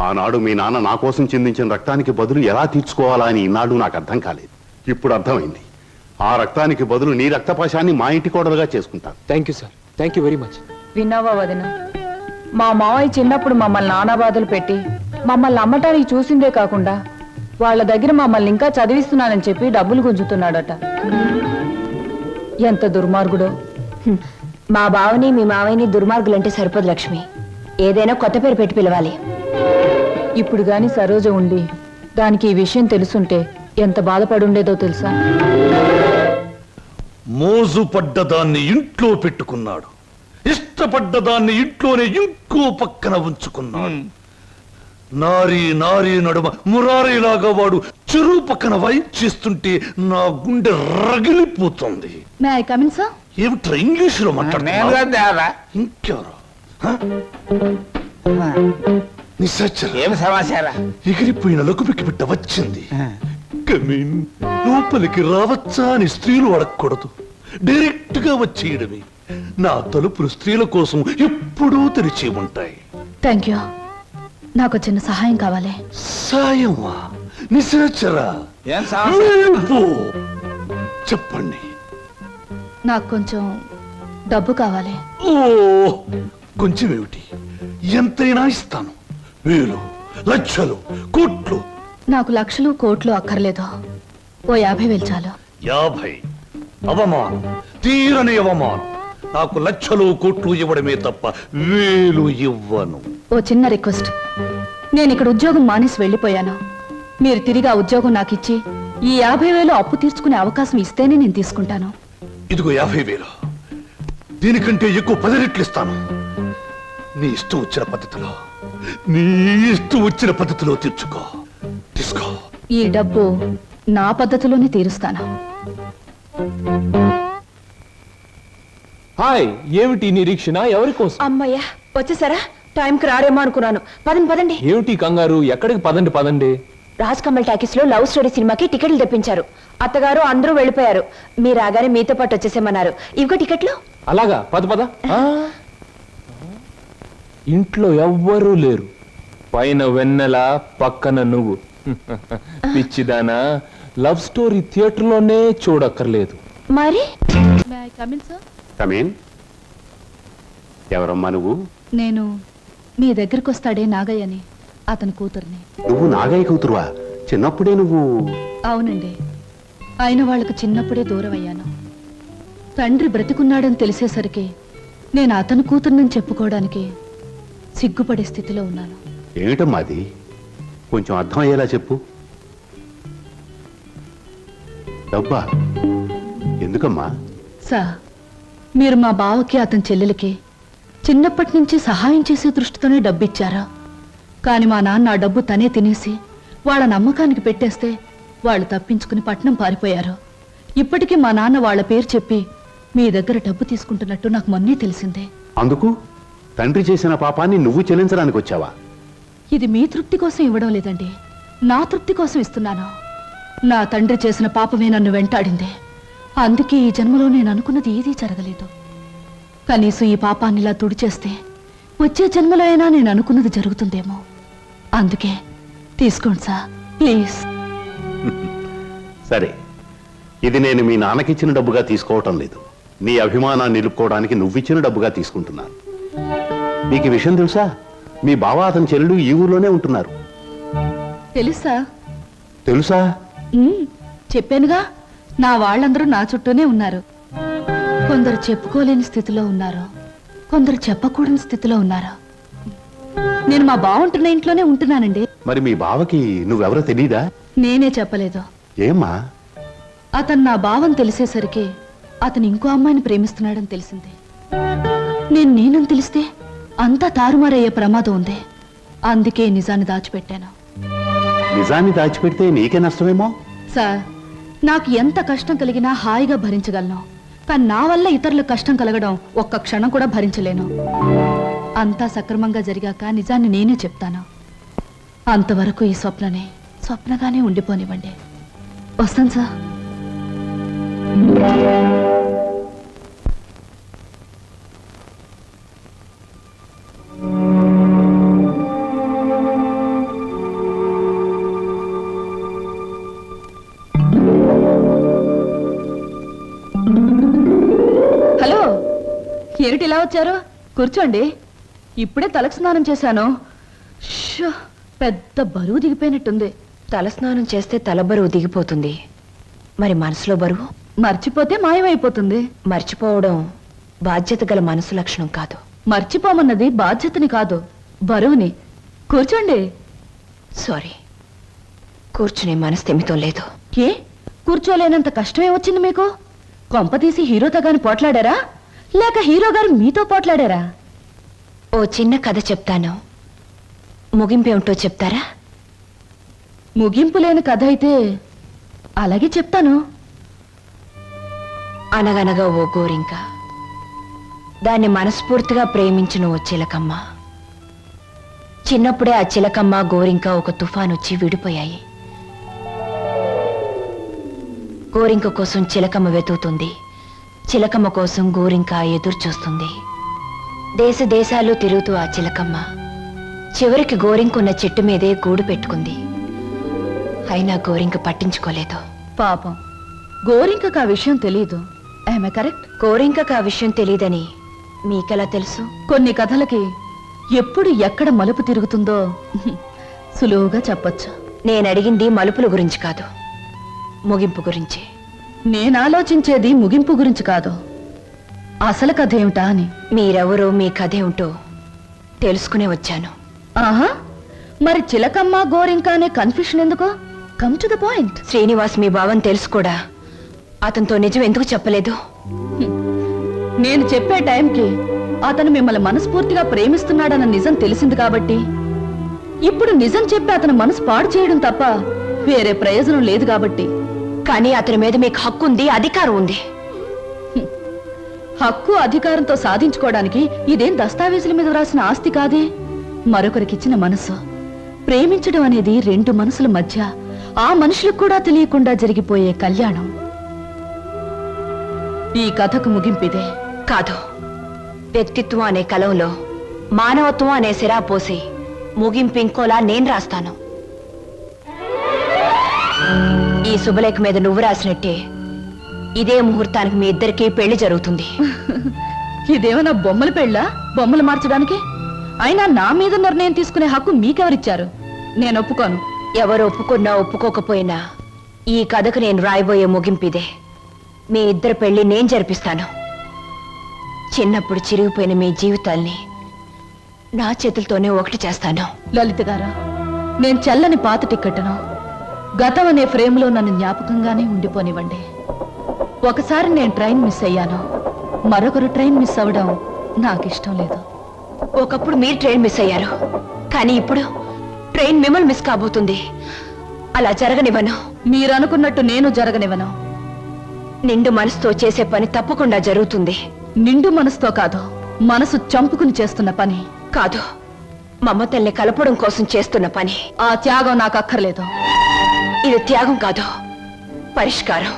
ఆనాడు మీ నాన్న నా కోసం చిందించిన రక్తానికి బదులు ఎలా తీర్చుకోవాలా అని ఈనాడు నాకు అర్థం కాలేదు. ఇప్పుడు అర్థమైంది. ఆ రక్తానికి బదులు నీ రక్తపాశాన్ని మా ఇంటి కోడలుగా చేసుకుంటాను. Thank you sir, thank you very much. విన్నావా వదిన? మా మావయ్య చిన్నప్పుడు మమ్మల్ని నానా బాధలు పెట్టి మమ్మల్ని అమ్మటానికి చూసిందే కాకుండా వాళ్ళ దగ్గర మమ్మల్ని ఇంకా చదివిస్తున్నానని చెప్పి డబ్బులు గుంజుతున్నాడట. ఎంత దుర్మార్గుడో. మా బావని మీ మావయ్యని దుర్మార్గులంటే సరిపోదు లక్ష్మి. ఏదైనా కొత్త పేరు పెట్టి పిలవాలి. ఇప్పుడు గాని సరోజ ఉండి దానికి ఈ విషయం తెలుసుంటే ఎంత బాధపడుండేదో తెలుసా? మోజు పడ్డదాన్ని ఇంట్లో పెట్టుకున్నాడు, ఇష్టపడ్డదాన్ని ఇంట్లోనే ఇంకో పక్కన ఉంచుకున్నాడు. నారీ నారీ నడుమ మురారీలాగా వాడు చెరువు పక్కన వైప్ చేస్తుంటే నా గుండె రగిలిపోతుంది. May I come in sir? ఏమిట్రా ఇంగ్లీషులో మాట్లాడుతున్నా? ఇంకెవరు? ఏం సమాచారం? ఎగిరిపోయిన లకుపికి బిడ్డ వచ్చింది. కమీన్, లోపలికి రావచ్చా అని స్త్రీలు అడగకూడదు, డైరెక్ట్ గా వచ్చేయడమే. నా తలుపులు స్త్రీల కోసం ఎప్పుడూ తెరిచి ఉంటాయి. Thank you. నాకు చిన్న సహాయం కావాలి. సాయమా? నిశాచరా, ఏం సమస్య? చెప్పండి. నాకు కొంచెం డబ్బు కావాలి. ఓ, కొంచెం ఏమిటి, ఎంతైనా ఇస్తాను. 1000, లక్షలు, కోట్లు. నాకు లక్షలు కోట్లు అక్కర్లేదు. ఓ 50,000 చాలు. 50? అవమానం, తీరని అవమానం. నాకు లక్షలు కోట్లు ఇవ్వడమే తప్ప 1000 ఇవ్వను. ఓ చిన్న రిక్వెస్ట్. నేను ఇక్కడ ఉద్యోగం మానేసి వెళ్ళిపోయాను. మీరు తిరిగి ఆ ఉద్యోగం నాకు ఇచ్చి ఈ 50,000 అప్పు తీర్చుకునే అవకాశం ఇస్తేనే నేను తీసుకుంటాను. ఇదిగో 50,000. దీనికంటే ఎక్కువ 10 రెట్లు ఇస్తాను. నీ ఇష్టం వచ్చిన పద్ధతిలో, నీ ఇష్టం వచ్చిన పద్ధతిలో తీర్చుకో. తీసుకో. ఈ డబ్బు నా పద్ధతిలోనే తీరుస్తాను. హాయ్, ఏమిటి నిరీక్షణ? ఎవరి కోసం? అమ్మయ్యా వచ్చేసారా? టైంకి రారేమో అనుకున్నాను. పదండి పదండి. ఏమిటి కంగారు? ఎక్కడికి? పదండి పదండి. రాజ్ కమల్ టాకీస్ లో లవ్ స్టోరీ సినిమాకి టికెట్లు తెప్పించారు. అత్తగారు అందరూ వెళ్ళిపోయారు. మీరు రాగానే మీతో పాటు వచ్చేసేమన్నారు. ఇవిగో టికెట్లు. అలాగా? పద పద. ఇంట్లో ఎవ్వరూ లేరు. పైన వెన్నెల, పక్కన నువ్వు. పిచ్చిదానా, లవ్ స్టోరీ థియేటర్లోనే చూడక్కర్లేదు. మరి కమేన్. ఎవరమ్మా నువ్వు? నేను మీ దగ్గరికి వస్తాడే నాగయ్యని, అతని కూతుర్ని. నువ్వు నాగయ్య కూతురువా? చిన్నప్పుడే నువ్వు? అవునండి, అయిన వాళ్ళకు చిన్నప్పుడే దూరం అయ్యాను. తండ్రి బ్రతికున్నాడని తెలిసేసరికి నేను అతని కూతుర్నని చెప్పుకోవడానికి సిగ్గుపడే స్థితిలో ఉన్నాను. ఏమిటమ్మా అది? కొంచెం అర్థం అయ్యేలా చెప్పు. డబ్బా? ఎందుకమ్మా? సార్, మీరు మా బావకి అతని చెల్లెలకి చిన్నప్పటి నుంచి సహాయం చేసే దృష్టితోనే డబ్బిచ్చారా? కానీ మా నాన్న ఆ డబ్బు తనే తినేసి వాళ్ళ నమ్మకానికి పెట్టేస్తే వాళ్ళు తప్పించుకుని పట్నం పారిపోయారు. ఇప్పటికీ మా నాన్న వాళ్ళ పేరు చెప్పి మీ దగ్గర డబ్బు తీసుకుంటున్నట్టు నాకు మొన్నే తెలిసిందే. అందుకు తండ్రి చేసిన పాపాన్ని నువ్వు చెల్లించడానికి వచ్చావా? ఇది మీ తృప్తి కోసం ఇవ్వడం లేదండి, నా తృప్తి కోసం ఇస్తున్నాను. నా తండ్రి చేసిన పాపమే నన్ను వెంటాడింది. అందుకే ఈ జన్మలో నేను అనుకున్నది ఏదీ జరగలేదు. కనీసం ఈ పాపాన్ని ఇలా తుడిచేస్తే వచ్చే జన్మలో అయినా నేను అనుకున్నది జరుగుతుందేమో. అందుకే తీసుకోండి సార్, ప్లీజ్. సరే, ఇది నేను మీ నాన్నకిచ్చిన డబ్బుగా తీసుకోవటం లేదు. నీ అభిమానాన్ని నిలుపుకోవడానికి నువ్విచ్చిన డబ్బుగా తీసుకుంటున్నాను. నీకు ఈ విషయం తెలుసా? మీ బావ అతని చెల్లెలు ఈ ఊర్లోనే ఉంటున్నారు. తెలుసా? తెలుసా? చెప్పానుగా, నా వాళ్ళందరూ నా చుట్టూనే ఉన్నారు. కొందరు చెప్పుకోలేని స్థితిలో ఉన్నారు, కొందరు చెప్పకూడని స్థితిలో ఉన్నారు. నేను మా బావుంటున్న ఇంట్లోనే ఉంటున్నానండి. మరి మీ బావకి నువ్వెవరో తెలీదా? నేనే చెప్పలేదు. ఏమ్మా? అతను నా బావని తెలిసేసరికి అతను ఇంకో అమ్మాయిని ప్రేమిస్తున్నాడని తెలిసింది. నేనని తెలిస్తే అంతా తారుమారయ్యే ప్రమాదం ఉంది. అందుకే నిజాన్ని దాచిపెట్టాను. నిజాన్ని దాచిపెడితే నీకే నష్టమేమో. సార్, నాకు ఎంత కష్టం కలిగినా హాయిగా భరించగలను. కానీ నా వల్ల ఇతరులకు కష్టం కలగడం ఒక్క క్షణం కూడా భరించలేను. అంతా సక్రమంగా జరిగాక నిజాన్ని నేనే చెప్తాను. అంతవరకు ఈ స్వప్నగానే ఉండిపోనివ్వండి. వస్తాను సార్. హలో, ఏమిటి ఇలా వచ్చారు? కూర్చోండి. ఇప్పుడే తలకు స్నానం చేశాను. షో, పెద్ద బరువు దిగిపోయినట్టుంది. తలస్నానం చేస్తే తల బరువు దిగిపోతుంది. మరి మనసులో బరువు మర్చిపోతే మాయమైపోతుంది. మర్చిపోవడం బాధ్యత గల మనసు లక్షణం కాదు. మర్చిపోమన్నది బాధ్యతని కాదు, బరువుని. కూర్చోండి. సారీ, కూర్చునే మనస్థిమితం లేదు. ఏ, కూర్చోలేనంత కష్టమే వచ్చింది మీకు? కొంపతీసి హీరోతో గాని పోట్లాడారా, లేక హీరో గారు మీతో పోట్లాడారా? ఓ చిన్న కథ చెప్తాను, ముగింపేమిటో చెప్తారా? ముగింపు లేని కథ అయితే అలాగే చెప్తాను. అనగనగా ఓ గోరింక, దాన్ని మనస్ఫూర్తిగా ప్రేమించిన ఓ చిలకమ్మ. చిన్నప్పుడే ఆ చిలకమ్మ గోరింక ఒక తుఫాన్ వచ్చి విడిపోయాయి. గోరింక కోసం చిలకమ్మ వెతుకుతుంది, చిలకమ్మ కోసం గోరింక ఎదురు చూస్తుంది. దేశ దేశాలు తిరుగుతూ ఆ చిలకమ్మ చివరికి గోరింకున్న చెట్టు మీదే గూడు పెట్టుకుంది. అయినా గోరింక పట్టించుకోలేదు. పాపం, గోరింకకు ఆ విషయం తెలీదు. I'm correct? గోరింకకు ఆ విషయం తెలియదని మీకెలా తెలుసు? కొన్ని కథలకి ఎప్పుడు ఎక్కడ మలుపు తిరుగుతుందో సులువుగా చెప్పొచ్చు. నేనడిగింది మలుపుల గురించి కాదు, ముగింపు గురించి. నేను ఆలోచించేది ముగింపు గురించి కాదు, అసలు కథ ఏమిటా అని. మీరెవరో, మీ కథ ఏమిటో తెలుసుకునే వచ్చాను. ఆహా, మరి చిలకమ్మ గోరింక అనే కన్ఫ్యూషన్ ఎందుకు? Come to the point. Srinivas మీ భావం తెలుసు కూడా అతనితో నిజం ఎందుకు చెప్పలేదు? నేను చెప్పే టైంకి అతను మిమ్మల్ని మనస్ఫూర్తిగా ప్రేమిస్తున్నాడన్న నిజం తెలిసింది కాబట్టి, ఇప్పుడు నిజం చెప్పి అతని మనసు పాడు చేయడం తప్ప వేరే ప్రయోజనం లేదు కాబట్టి. కానీ అతని మీద మీకు హక్కు ఉంది, అధికారం ఉంది. హక్కు అధికారంతో సాధించుకోవడానికి ఇదేం దస్తావేజుల మీద రాసిన ఆస్తి కాదే. మరొకరికిచ్చిన మనసు. ప్రేమించడం అనేది రెండు మనసుల మధ్య ఆ మనుషులకు కూడా తెలియకుండా జరిగిపోయే కళ్యాణం. ఈ కథకు ముగింపిదే. కాదు, వ్యక్తిత్వం అనే కలంలో మానవత్వం అనే సిరా పోసి ముగింపు ఇంకోలా నేను రాస్తాను. ఈ శుభలేఖ మీద నువ్వు రాసినట్టే ఇదే ముహూర్తానికి మీ ఇద్దరికీ పెళ్లి జరుగుతుంది. ఇదేమన్నా బొమ్మల పెళ్ళా? బొమ్మలు మార్చడానికి? అయినా నా మీద నిర్ణయం తీసుకునే హక్కు మీకెవరిచ్చారు? నేను ఒప్పుకోను. ఎవరు ఒప్పుకున్నా ఒప్పుకోకపోయినా ఈ కథకు నేను రాయబోయే ముగింపిదే. మీ ఇద్దరు పెళ్లి నేను జరిపిస్తాను. చిన్నప్పుడు చిరిగిపోయిన మీ జీవితాల్ని నా చేతులతోనే ఒకటి చేస్తాను. లలిత గారు, నేను చల్లని పాత టిక్కెట్ను గతం అనే ఫ్రేమ్లో నన్ను జ్ఞాపకంగానే ఉండిపోనివ్వండి. ఒకసారి నేను ట్రైన్ మిస్ అయ్యాను, మరొకరు ట్రైన్ మిస్ అవ్వడం నాకు ఇష్టం లేదు. ఒకప్పుడు మీరు ట్రైన్ మిస్ అయ్యారు, కానీ ఇప్పుడు ట్రైన్ మిమ్మల్ని మిస్ కాబోతుంది. అలా జరగనివ్వను. మీరు అనుకున్నట్టు నేను జరగనివ్వను. నిండు మనసుతో చేసే పని తప్పకుండా జరుగుతుంది. నిండు మనసుతో కాదు, మనసు చంపుకుని చేస్తున్న పని. కాదు, మమతల్ని కలపడం కోసం చేస్తున్న పని. ఆ త్యాగం నాకు అక్కర్లేదు. ఇది త్యాగం కాదు, పరిష్కారం.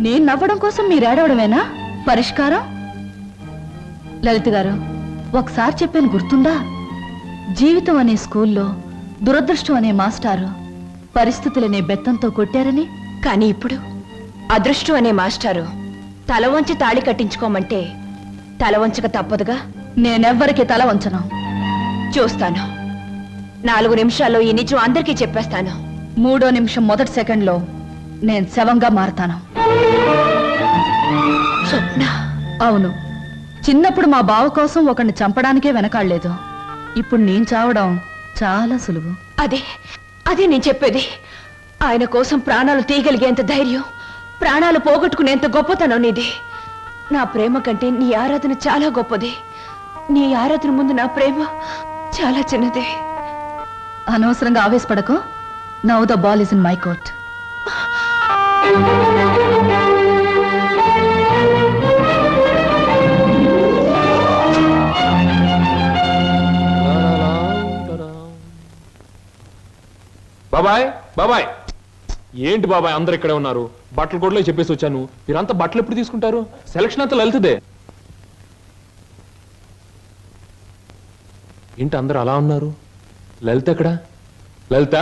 నేను నవ్వడం కోసం మీరు ఏడవడమేనా పరిష్కారం? లలిత గారు, ఒకసారి చెప్పాను గుర్తుందా? జీవితం అనే స్కూల్లో దురదృష్టం అనే మాస్టారు పరిస్థితులనే బెత్తంతో కొట్టారని. కానీ ఇప్పుడు అదృష్టం అనే మాస్టారు తల వంచి తాళి కట్టించుకోమంటే తల వంచక తప్పదుగా. నేనెవ్వరికి తల వంచను. చూస్తాను. 4 నిమిషాల్లో ఈ నిజం అందరికీ చెప్పేస్తాను. 3వ నిమిషం మొదటి సెకండ్లో నేను శవంగా మారతాను. స్వప్న. అవును, చిన్నప్పుడు మా బావ కోసం ఒకరిని చంపడానికే వెనకాడలేదు. ఇప్పుడు నేను చావడం చాలా సులువు. అదే నేను చెప్పేది. ఆయన కోసం ప్రాణాలు తీయగలిగేంత ధైర్యం, ప్రాణాలు పోగొట్టుకునేంత గొప్పతనం నీది. నా ప్రేమ కంటే నీ ఆరాధన చాలా గొప్పది. నీ ఆరాధన ముందు నా ప్రేమ చాలా చిన్నదే. అనవసరంగా ఆవేశపడకు. Now the ball is in my court. బాబాయ్, బాబాయ్. ఏంటి బాబాయ్ అందరు ఇక్కడే ఉన్నారు? బట్టలు కూడా చెప్పేసి వచ్చాను. మీరంతా బట్టలు ఎప్పుడు తీసుకుంటారు? సెలక్షన్ అంతా లలితదే. ఏంటి అందరు అలా ఉన్నారు? లలిత ఎక్కడా? లలిత?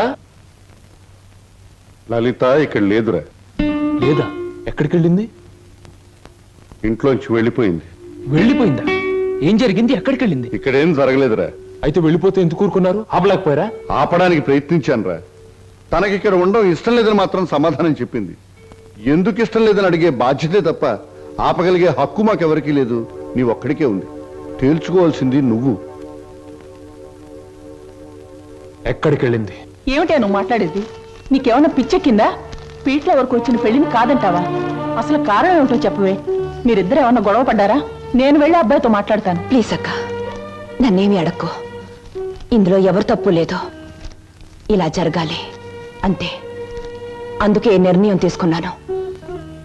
లలిత ఇక్కడ లేదురా. లేదా? ఎక్కడికి వెళ్ళింది? ఇంట్లోంచి వెళ్ళిపోయింది. వెళ్ళిపోయిందా? ఏం జరిగింది? ఎక్కడికి వెళ్ళింది? ఇక్కడేం జరగలేదురా. అయితే వెళ్ళిపోతే ఎందుకు ఊరుకున్నారు? ఆపలేకపోయారా? ఆపడానికి ప్రయత్నించాను రా. తనకిక్కడ ఉండడం ఇష్టం లేదని మాత్రం సమాధానం చెప్పింది. ఎందుకు ఇష్టం లేదని అడిగే బాధ్యతే తప్ప ఆపగలిగే హక్కు మాకెవరికీ లేదు. నీ ఒక్కడికే ఉంది. తేల్చుకోవాల్సింది నువ్వు. ఎక్కడికి వెళ్ళింది? ఏమిటా నువ్వు మాట్లాడేది? నీకేమన్నా పిచ్చెక్కిందా? పీట్ల వరకు వచ్చిన పెళ్లిని కాదంటావా? అసలు కారణం ఏమిటో చెప్పవే. మీరిద్దరు ఏమన్నా గొడవ పడ్డారా? నేను వెళ్ళి అబ్బాయితో మాట్లాడతాను. ప్లీజ్ అక్క, నన్నేమి అడక్కో. ఇందులో ఎవరు తప్పు లేదో. ఇలా జరగాలి అంతే. అందుకే ఈ నిర్ణయం తీసుకున్నాను.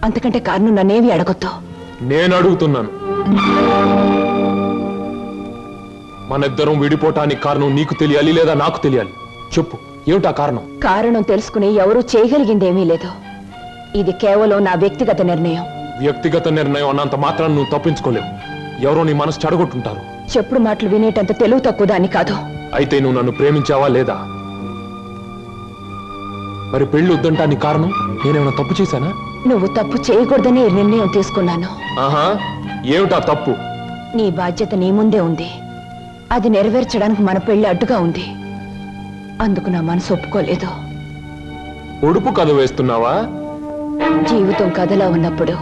అంతకంటే కారణం నన్నేమి అడగొద్దు. నేను అడుగుతున్నాను. మన ఇద్దరం విడిపోవటానికి కారణం నీకు తెలియాలి లేదా నాకు తెలియాలి. చెప్పు, ఏమిటా కారణం? కారణం తెలుసుకుని ఎవరూ చేయగలిగిందేమీ లేదు. ఇది కేవలం నా వ్యక్తిగత నిర్ణయం. వ్యక్తిగత నిర్ణయం అన్నంత మాత్రం నువ్వు తప్పించుకోలేవు. ఎవరో నీ మనసు చెడగొట్టుంటారు. చెప్పుడు మాటలు వినేటంత తెలివి తక్కువ దాన్ని కాదు. అయితే నువ్వు నన్ను ప్రేమించావా లేదా? మరి పెళ్లి వద్దంటానికి కారణం నేనేమైనా తప్పు చేశానా? నువ్వు తప్పు చేయకూడదని ఈ నిర్ణయం తీసుకున్నాను. ఆహా, ఏమిటా తప్పు? నీ బాధ్యత నీ ముందే ఉంది. అది నెరవేర్చడానికి మన పెళ్లి అడ్డుగా ఉంది. అందుకు నా మనసు ఒప్పుకోలేదు. ఒడుపు కథ వేస్తున్నావా? జీవితం కథలా ఉన్నప్పుడు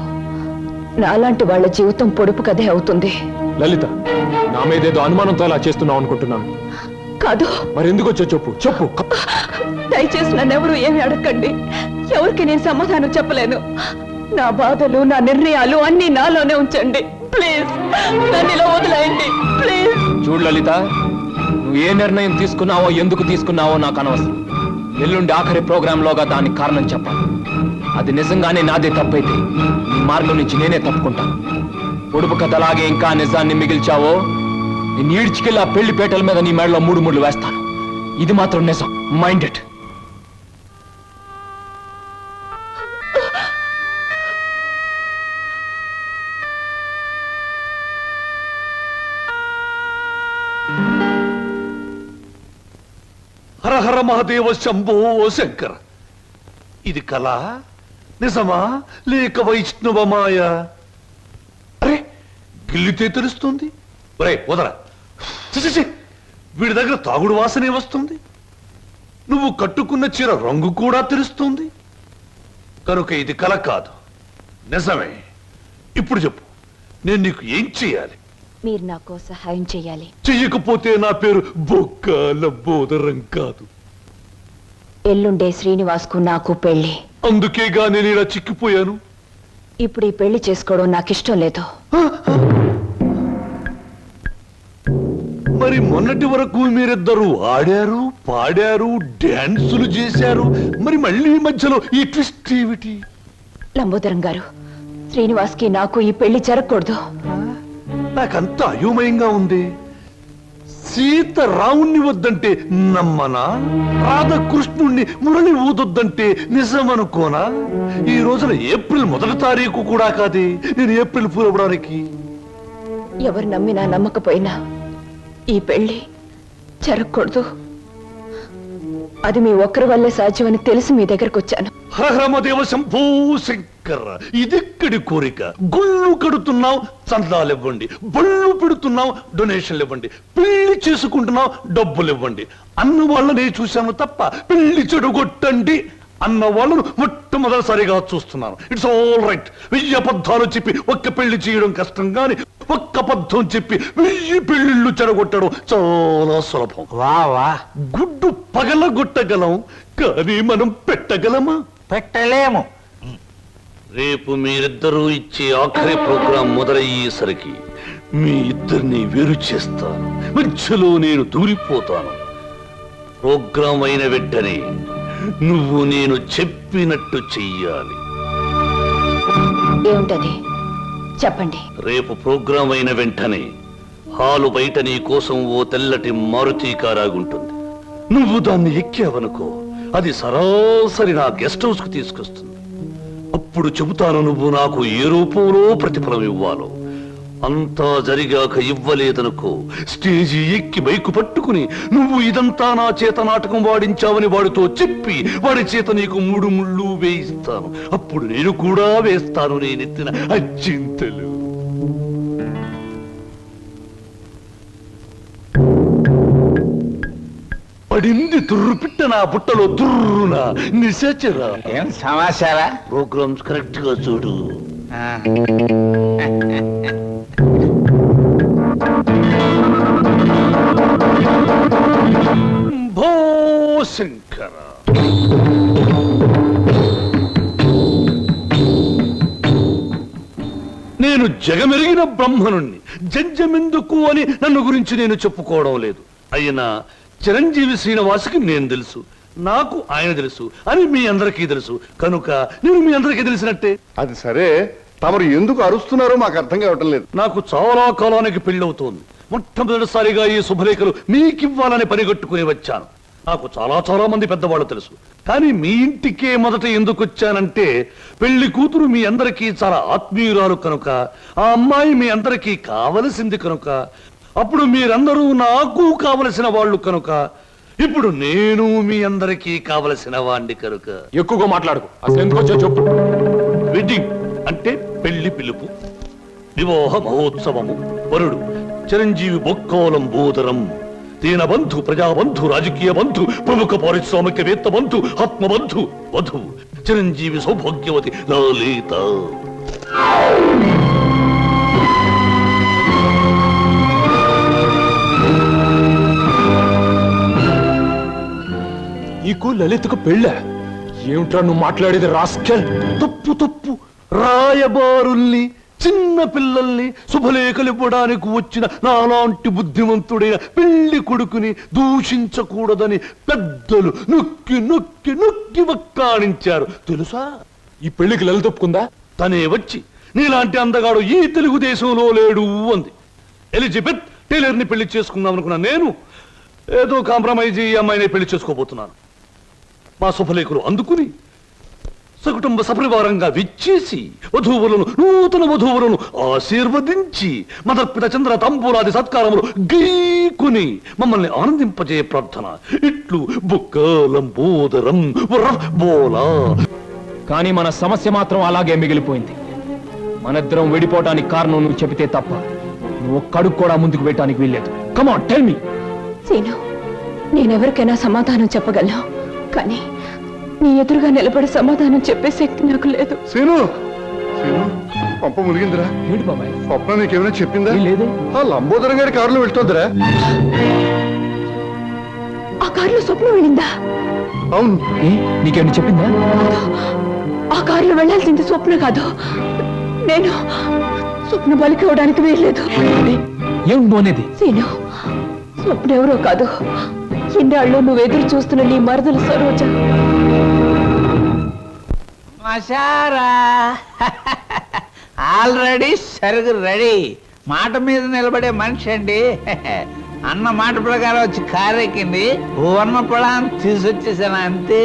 నాలాంటి వాళ్ళ జీవితం పొడుపు కథే అవుతుంది. లలిత, నా మీదేదో అనుమానంతో అలా చేస్తున్నావు అనుకుంటున్నాను. కాదు. మరెందుకు వచ్చా చెప్పు. చెప్పు. దయచేసి నన్నెవరూ ఏమి అడగండి. ఎవరికి నేను సమాధానం చెప్పలేను. నా బాధలు, నా నిర్ణయాలు అన్ని నాలోనే ఉంచండి. ప్లీజ్ నన్ను ఇలా వదిలేయండి. ప్లీజ్. చూడు లలిత, నువ్వు ఏ నిర్ణయం తీసుకున్నావో ఎందుకు తీసుకున్నావో నాకు అనవసరం. ఎల్లుండి ఆఖరి ప్రోగ్రాంలోగా దానికి కారణం చెప్పాలి. అది నిజంగానే నాదే తప్పైతే ఈ మార్గం నుంచి నేనే తప్పుకుంటాను. పొడుపు కథలాగే ఇంకా నిజాన్ని మిగిల్చావో నేను ఈడ్చుకెళ్ళి ఆ పెళ్లి పేటల మీద నీ మెడలో 3 ముళ్ళు వేస్తాను. ఇది మాత్రం నిజం. Mind it. హర హర మహాదేవ శంభో శంకర. ఇది కళ నిజమా లేక వైష్ణవ మాయ? అరే గిల్లితే తెలుస్తుంది. ఒరే వదరా. ఛీ, వీడి దగ్గర తాగుడు వాసనే వస్తుంది. నువ్వు కట్టుకున్న చీర రంగు కూడా తెలుస్తుంది. కనుక ఇది కల కాదు, నిజమే. ఇప్పుడు చెప్పు, నేను నీకు ఏం చేయాలి? మీరు నాకు సహాయం చేయాలి. చెయ్యకపోతే నా పేరు బొక్కాల బోదరం కాదు. ఎల్లుండే శ్రీనివాస్కు నాకు పెళ్లి. అందుకేగా నేను ఇలా చిక్కిపోయాను. ఇప్పుడు ఈ పెళ్లి చేసుకోవడం నాకు ఇష్టం లేదు. మరి మొన్నటి వరకు మీరిద్దరూ ఆడారు, పాడారు, డాన్సులు చేశారు. మరి మళ్ళీ మధ్యలో ఈ ట్విస్ట్ ఏమిటి? లంబోదరం గారు, శ్రీనివాస్కి నాకు ఈ పెళ్లి జరగకూడదు. నాకంత అయోమయంగా ఉంది. సీత రావుణ్ణి వద్దంటే నమ్మనా? రాధకృష్ణుణ్ణి మురళి ఊదొద్దంటే నిజమనుకోనా? ఈ రోజున ఏప్రిల్ 1వ తారీఖు కూడా కాదే నేను ఏప్రిల్ ఫూల్ అవ్వడానికి. ఎవరు నమ్మినా నమ్మకపోయినా ఈ పెళ్లి జరగకూడదు. అది మీ ఒక్కరి వల్లే సాధ్యమని తెలిసి మీ దగ్గరకు వచ్చాను. హరహరమదేవ శంభో శంకర. ఇదిక్కడి కోరిక. గుళ్ళు కడుతున్నావు, చందాలు ఇవ్వండి. బళ్ళు పెడుతున్నావు, డొనేషన్లు ఇవ్వండి. పెళ్లి చేసుకుంటున్నావు, డబ్బులు ఇవ్వండి. అన్న వాళ్ళనే చూశాను తప్ప పెళ్లి చెడుగొట్టండి అన్న వాళ్ళను మొట్టమొదటిసారిగా చూస్తున్నాను. It's all right. 1000 అబద్ధాలు చెప్పి ఒక్క పెళ్లి చేయడం కష్టం, గాని ఒక్క అబద్ధం చెప్పి 1000 పెళ్లిళ్ళు చెడగొట్టడం చాలా సులభం. వా గుడ్డు పగలగొట్టగలం, కానీ మనం పెట్టగలమా? పెట్టలేము. రేపు మీరిద్దరూ ఇచ్చే ఆఖరి ప్రోగ్రాం మొదలయ్యేసరికి మీ ఇద్దరిని వేరు చేస్తాను. మధ్యలో నేను దూరిపోతాను. ప్రోగ్రాం అయిన వెంటనే నువ్వు నేను చెప్పినట్టు చెయ్యాలి. ఏమిటది చెప్పండి. రేపు ప్రోగ్రాం అయిన వెంటనే హాలు బయట నీ కోసం ఓ తెల్లటి మారుతి కారాగుంటుంది. నువ్వు దాన్ని ఎక్కావనుకో, అది సరాసరి నా గెస్ట్ హౌస్ కు తీసుకొస్తుంది. అప్పుడు చెబుతాను నువ్వు నాకు ఏ రూపంలో ప్రతిఫలం ఇవ్వాలో. అంతా జరిగాక ఇవ్వలేదనుకో, స్టేజి ఎక్కి బైకు పట్టుకుని నువ్వు ఇదంతా నా చేత నాటకం వాడించావని వాడితో చెప్పి వాడి చేత నీకు 3 ముళ్ళు వేయిస్తాను. అప్పుడు నేను కూడా వేస్తాను నేనెత్తిన అచ్చింతలు. పడింది తుర్రుపిట్ట నా బుట్టలో తుర్రున నిశాచరా. ఏం సమాచారా? ప్రోగ్రామ్స్ కరెక్ట్ గా చూడు. భో శంకర. నేను జగమెరిగిన బ్రహ్మనుణ్ణి. జంజమెందుకు అని నన్ను గురించి నేను చెప్పుకోవడం లేదు. అయినా చిరంజీవి శ్రీనివాసుకి నేను తెలుసు, నాకు ఆయన తెలుసు అని మీ అందరికీ తెలుసు. కనుక నేను మీ అందరికీ తెలిసినట్టే. అది సరే, తమరు ఎందుకు అరుస్తున్నారో మాకు అర్థం కావటం లేదు. నాకు చాలా కాలానికి పెళ్ళవుతోంది. మొట్టమొదటిసారిగా ఈ శుభలేఖలు మీకివ్వాలని పనిగట్టుకుని వచ్చాను. నాకు చాలా చాలా మంది పెద్దవాళ్ళు తెలుసు, కానీ మీ ఇంటికే మొదట ఎందుకు వచ్చానంటే పెళ్లి కూతురు మీ అందరికీ చాలా ఆత్మీయురాలు కనుక, ఆ అమ్మాయి మీ అందరికీ కావలసింది కనుక, అప్పుడు మీరందరూ నాకు కావలసిన వాళ్ళు కనుక, ఇప్పుడు నేను మీ అందరికీ కావలసిన వాణ్ణి కనుక. ఎక్కువగా మాట్లాడుకో, అసలు ఎందుకు వచ్చా చెప్పు. వెడ్డింగ్ అంటే పెళ్లి పిలుపు, వివాహ మహోత్సవము. వరుడు చిరంజీవి బొక్కోలం బోదరం, దీనబంధు, ప్రజాబంధు, రాజకీయ బంధు, ప్రముఖ పారిశ్రామికవేత్త బంధు, ఆత్మబంధు. వధువు చిరంజీవి సౌభాగ్యవతి లలిత. నీకు లలితకు పెళ్ళ? ఏమిట్రా నువ్వు మాట్లాడేది రాస్కెల్? తప్పు తప్పు. రాయబారుల్ని, చిన్న పిల్లల్ని శుభలేఖలు ఇవ్వడానికి వచ్చిన నాలాంటి బుద్ధిమంతుడైన పెళ్లి కొడుకుని దూషించకూడదని పెద్దలు నొక్కి నొక్కి నొక్కి వక్కాణించారు తెలుసా? ఈ పెళ్లికి లలిత ఒప్పుకుందా? తనే వచ్చి నీలాంటి అందగాడు ఈ తెలుగుదేశంలో లేడు అంది. ఎలిజబెత్ టైలర్ని పెళ్లి చేసుకుందాం అనుకున్నా నేను ఏదో కాంప్రమైజ్ ఈ అమ్మాయిని పెళ్లి చేసుకోబోతున్నాను. మా శుభలేఖలు అందుకుని సకుటుంబ సపరివారంగా విచ్చేసి నూతన వధువులను ఆశీర్వదించి మదర్పిత చంద్ర తంబూలాది సత్కారములు గీకుని మమ్మల్ని ఆనందింపజే ప్రార్థన. ఇట్లు బుక్కలంబోదరం బోలా. కానీ మన సమస్య మాత్రం అలాగే మిగిలిపోయింది. మనిద్దరం విడిపోవటానికి కారణం నువ్వు చెబితే తప్ప నువ్వు ఒక్కడుగు కూడా ముందుకు పెట్టడానికి వీల్లేదు. Come on tell me. Seenu, నేనెవరికైనా సమాధానం చెప్పగలను, కానీ నీ ఎదురుగా నిలబడి సమాధానం చెప్పే శక్తి నాకు లేదు. సీను పంప మునిగిందిరా. ఏంటి బాబాయ్? స్వప్న నీకేమైనా చెప్పిందా? లేదు. ఆ లంబోదరం గారి కారులో వెళ్తుందిరా. ఆ కారులో స్వప్నం వెళ్ళిందా? అవును. నీకేమైనా చెప్పిందా? ఆ కారులో వెళ్ళాల్సింది స్వప్న కాదు, నేను. స్వప్న బలికి ఇవ్వడానికి వీల్లేదు. ఏం అనేది? సీను, స్వప్న ఎవరో కాదు, ఇన్నాళ్ళు నువ్వు ఎదురు చూస్తున్న నీ మరదలు సరోజ. మషారా ఆల్రెడీ సరుగు రెడీ. మాట మీద నిలబడే మనిషి అండి. అన్న మాట ప్రకారం వచ్చి కారెక్కింది. వర్ణ పొలాన్ని తీసుకొచ్చేసాను అంతే.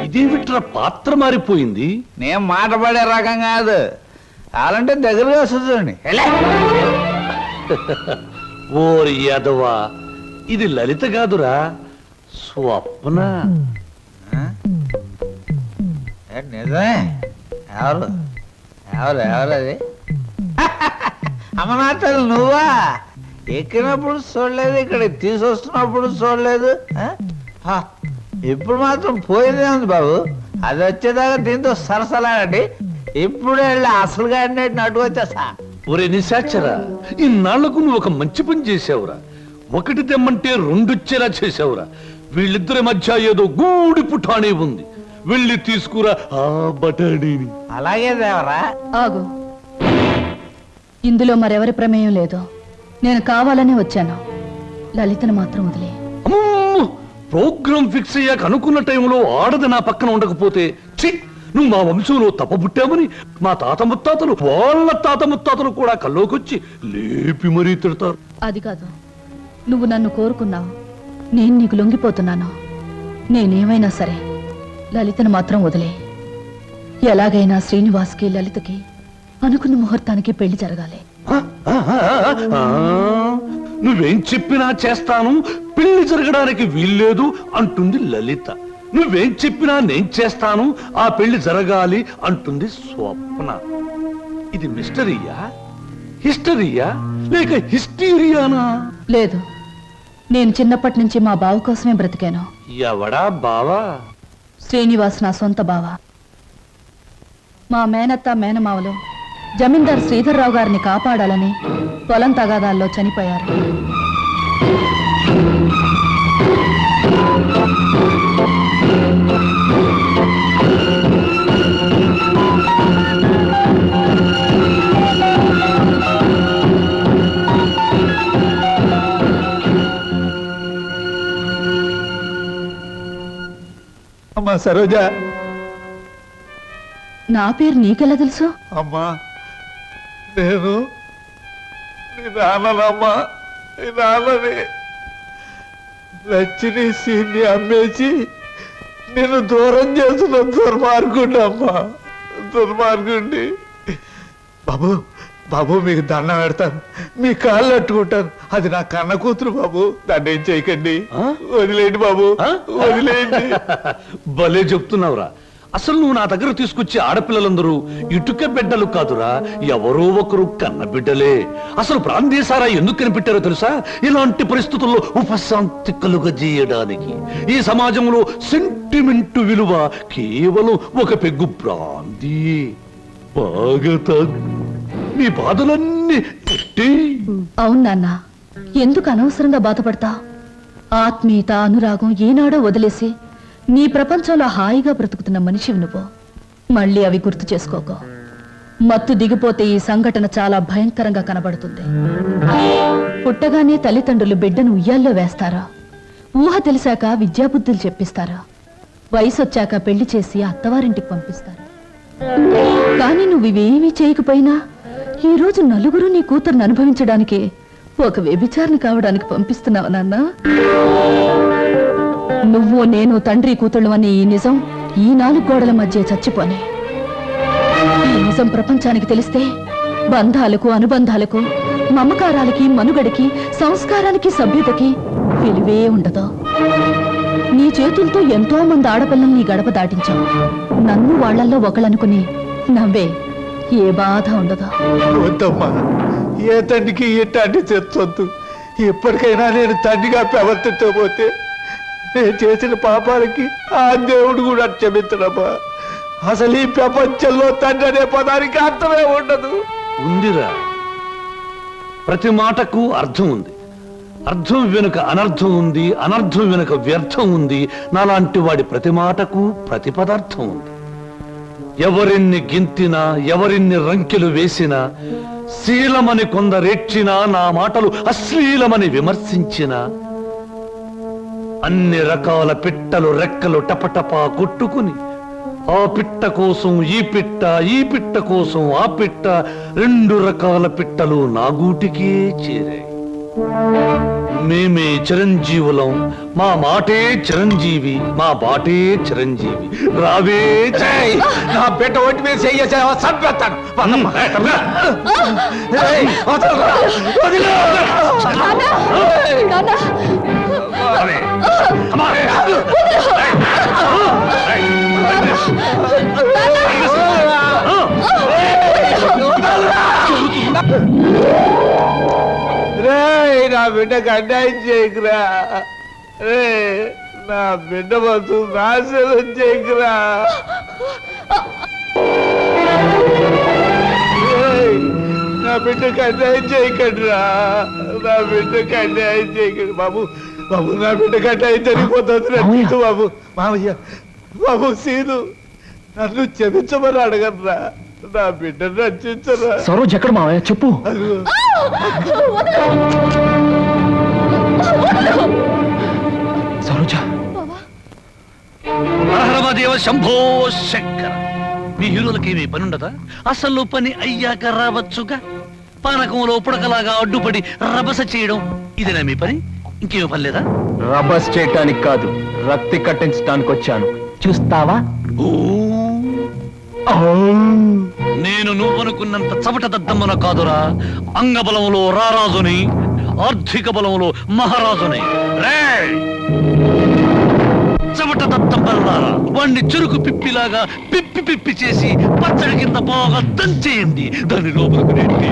ఇదేమిట్రా పాత్ర మారిపోయింది? నేను మాట పడే రకం కాదు, అలాంటే దగ్గరగా వస్తుంది. ఓరి యాదవా, ఇది లలిత కాదురా, స్వప్న. నిజమే. ఎవరు ఎవరు ఎవరది? అమనాథలు నువ్వా? ఎక్కినప్పుడు చూడలేదు, ఇక్కడ తీసుకొస్తున్నప్పుడు చూడలేదు. ఇప్పుడు మాత్రం పోయిందే ఉంది బాబు. అది వచ్చేదాకా దీంతో సరసలాడండి. ఇప్పుడు వెళ్ళి అసలుగా అటు వచ్చేసా. ఒరే నిశాచరా, ఇన్నాళ్లకు నువ్వు ఒక మంచి పని చేసావురా. ఒకటి తెమ్మంటే రెండొచ్చేలా చేసావురా. వీళ్ళిద్దరి మధ్య ఏదో గూడి పుఠాణి ఉంది. వెళ్ళి తీసుకురా ఆ బటాడీని. అలాగే దేవరా. ఆగు, ఇందులో మరెవరి ప్రమేయం లేదు. నేను కావాలని వచ్చాను. లలితను మాత్రం వదిలే. ప్రోగ్రామ్ ఫిక్స్ అయ్యాక అనుకున్న టైంలో ఆడది నా పక్కన ఉండకపోతే, ఛీ, నువ్వు మా వంశంలో తప్పబుట్టామని మా తాత ముత్తాతలు, వాళ్ళ తాత ముత్తాతలు కూడా కల్లోకొచ్చి లేపి మరీ తిడతారు. అది కాదు, నువ్వు నన్ను కోరుకున్నావు, నేను నీకు లొంగిపోతున్నాను. నేనేమైనా సరే లలితను మాత్రం వదిలే. ఎలాగైనా శ్రీనివాస్కి లలితకి అనుకున్న ముహూర్తానికి పెళ్లి జరగాలి. నువ్వేం చెప్పినా చేస్తాను, పెళ్లి జరగడానికి వీల్లేదు అంటుంది లలిత. నువ్వేం చెప్పినా నేను చేస్తాను, ఆ పెళ్లి జరగాలి అంటుంది స్వప్న. ఇది మిస్టరీయా, హిస్టరీయా, లేక హిస్టీరియానా? లేదు, నేను చిన్నప్పటి నుంచి మా బావ కోసమే బ్రతికాను. ఎవడా బావా? శ్రీనివాస్ నా సొంత బావ. మా మేనత్త మేనమావలు జమీందార్ శ్రీధర్రావు గారిని కాపాడాలని పొలం తగాదాల్లో చనిపోయారు. అమ్మా సరోజ. నా పేరు నీకెలా తెలుసు? అమ్మా నేను నీ నాన్ననమ్మా, నీ నాన్నని. లచ్చిని సీన్ని అమ్మేసి నేను దూరం చేస్తున్న దుర్మార్గుండి అమ్మా, దుర్మార్గుండి. బాబు బాబు మీకు దండం పెడతాను, మీ కాళ్ళు అట్టుకుంటాను. అది నా కన్న కూతురు బాబు, దాన్ని ఏం చేయకండి. వదిలేండి బాబు, వదిలేండి. భలే చెప్తున్నావురా. అసలు నువ్వు నా దగ్గర తీసుకొచ్చే ఆడపిల్లలందరూ ఇటుక బిడ్డలు కాదురా, ఎవరో ఒకరు కన్న బిడ్డలే. అసలు ప్రాంతీయసారా ఎందుకు కనిపెట్టారో తెలుసా? ఇలాంటి పరిస్థితుల్లో ఉపశాంతి కలుగజేయడానికి. ఈ సమాజంలో సెంటిమెంట్ విలువ కేవలం ఒక పెగ్గు బ్రాందీ. బాగా తాగు, నీ బాధలన్నీ. అవును నాన్న, ఎందుకు అనవసరంగా బాధపడతావు? ఆత్మీయత, అనురాగం ఏనాడో వదిలేసి నీ ప్రపంచంలో హాయిగా బ్రతుకుతున్న మనిషివి నువ్వు. మళ్ళీ అవి గుర్తు చేసుకోకో. మత్తు దిగిపోతే ఈ సంఘటన చాలా భయంకరంగా కనబడుతుంది. పుట్టగానే తల్లిదండ్రులు బిడ్డను ఉయ్యాల్లో వేస్తారా? ఊహ తెలిసాక విద్యాబుద్ధులు చెప్పిస్తారా? వయసొచ్చాక పెళ్లి చేసి అత్తవారింటికి పంపిస్తారు. కానీ నువ్వు ఇవేమీ చేయకపోయినా ఈ రోజు నలుగురు నీ కూతుర్ని అనుభవించడానికి ఒక వ్యభిచారిని కావడానికి పంపిస్తున్నావు నాన్న. నువ్వు నేను తండ్రి కూతుళ్ళు అనే ఈ నిజం ఈ 4 గోడల మధ్య చచ్చిపోని. ఈ నిజం ప్రపంచానికి తెలిస్తే బంధాలకు, అనుబంధాలకు, మమకారాలకి, మనుగడికి, సంస్కారానికి, సభ్యతకి విలువే ఉండదు. నీ చేతులతో ఎంతో మంది ఆడపిల్లల్ని గడప దాటించావు. నన్ను వాళ్లల్లో ఒకళ్ళనుకుని నవ్వే, ఏ బాధ ఉండదు. వద్దమ్మా, ఏ తండ్రికి ఇట్లాంటి తెచ్చొద్దు. ఎప్పటికైనా నేను తండ్రిగా ప్రవర్తించబోతే నేను చేసిన పాపాలకి ఆ దేవుడు కూడా క్షమించడమ్మా. అసలు ఈ ప్రపంచంలో తండ్రి అనే పదానికి అర్థమే ఉండదు. ఉందిరా, ప్రతి మాటకు అర్థం ఉంది. అర్థం వెనుక అనర్థం ఉంది, అనర్థం వెనుక వ్యర్థం ఉంది. నాలాంటి వాడి ప్రతి మాటకు ప్రతి పదార్థం ఉంది. ఎవరిన్ని గింతినా, ఎవరిన్ని రంకెలు వేసినా, శీలమని కొందరేడ్చినా, నా మాటలు అశ్లీలమని విమర్శించినా, అన్ని రకాల పిట్టలు రెక్కలు టపటపా కొట్టుకుని ఆ పిట్ట కోసం ఈ పిట్ట, ఈ పిట్ట కోసం ఆ పిట్ట, 2 రకాల పిట్టలు నా గూటికే చేరాయి. మేమే చిరంజీవులం, మా మాటే చిరంజీవి, మా బాటే చిరంజీవి. రావే నా బిడ్డ ఒంటి మీద చెయ్యేసావా చంపేస్తాను. నా బిడ్డకు అన్యాయం చేయకురా. నా బిడ్డ బతు నాశనం చేయకురా. నా బిడ్డకు అన్యాయం చేయకండిరా. నా బిడ్డకు అన్యాయం చేయకండి బాబు. బాబు, నా బిడ్డకు అన్యాయం జరిగిపోతుంది రక్షించు బాబు. మామయ్య, బాబు సీను, నన్ను క్షమించమని అడగరా. నా బిడ్డను రక్షించరా. సరోజ్ ఎక్కడ మావయ్య చెప్పు. సరోజ, దేవ శంభో శంకర. మీ హీరోలకి ఏమీ పని ఉండదా? అసలు పని అయ్యాక రావచ్చుగా. పానకంలో పుడకలాగా అడ్డుపడి రభస చేయడం ఇదేనా మీ పని? ఇంకేమీ పని లేదా? రబస్ చేయటానికి కాదు, రక్తి కట్టించడానికి వచ్చాను. చూస్తావా? నేను నువ్వనుకున్నంత చవట దద్దమ్మన కాదురా. అంగబలంలో రారాజుని, ఆర్థిక బలంలో మహారాజుని. చవట దద్దమ్మలారా, వాణ్ణి చురుకు పిప్పిలాగా పిప్పి పిప్పి చేసి పచ్చడి కింద బాగా దంచేయండి. దాని లోపలికి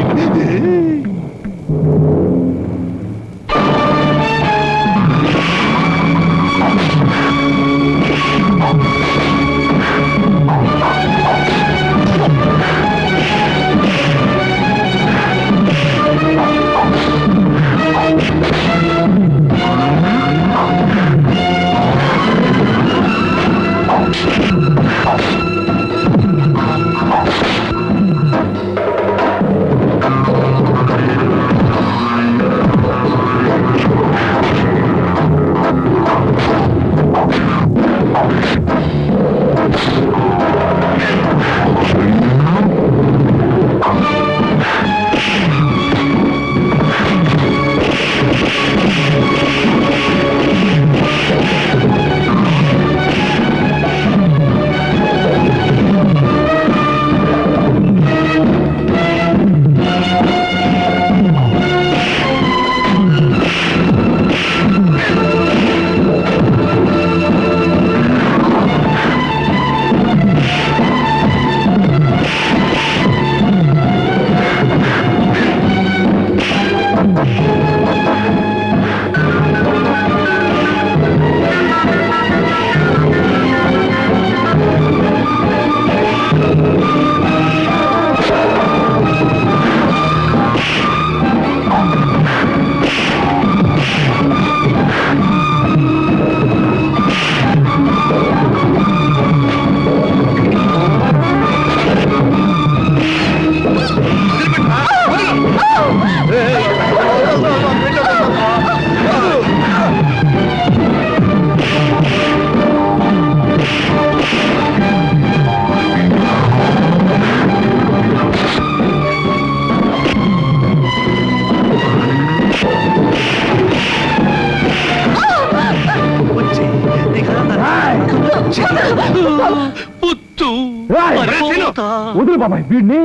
వదులు బాబాయ్ వీడిని.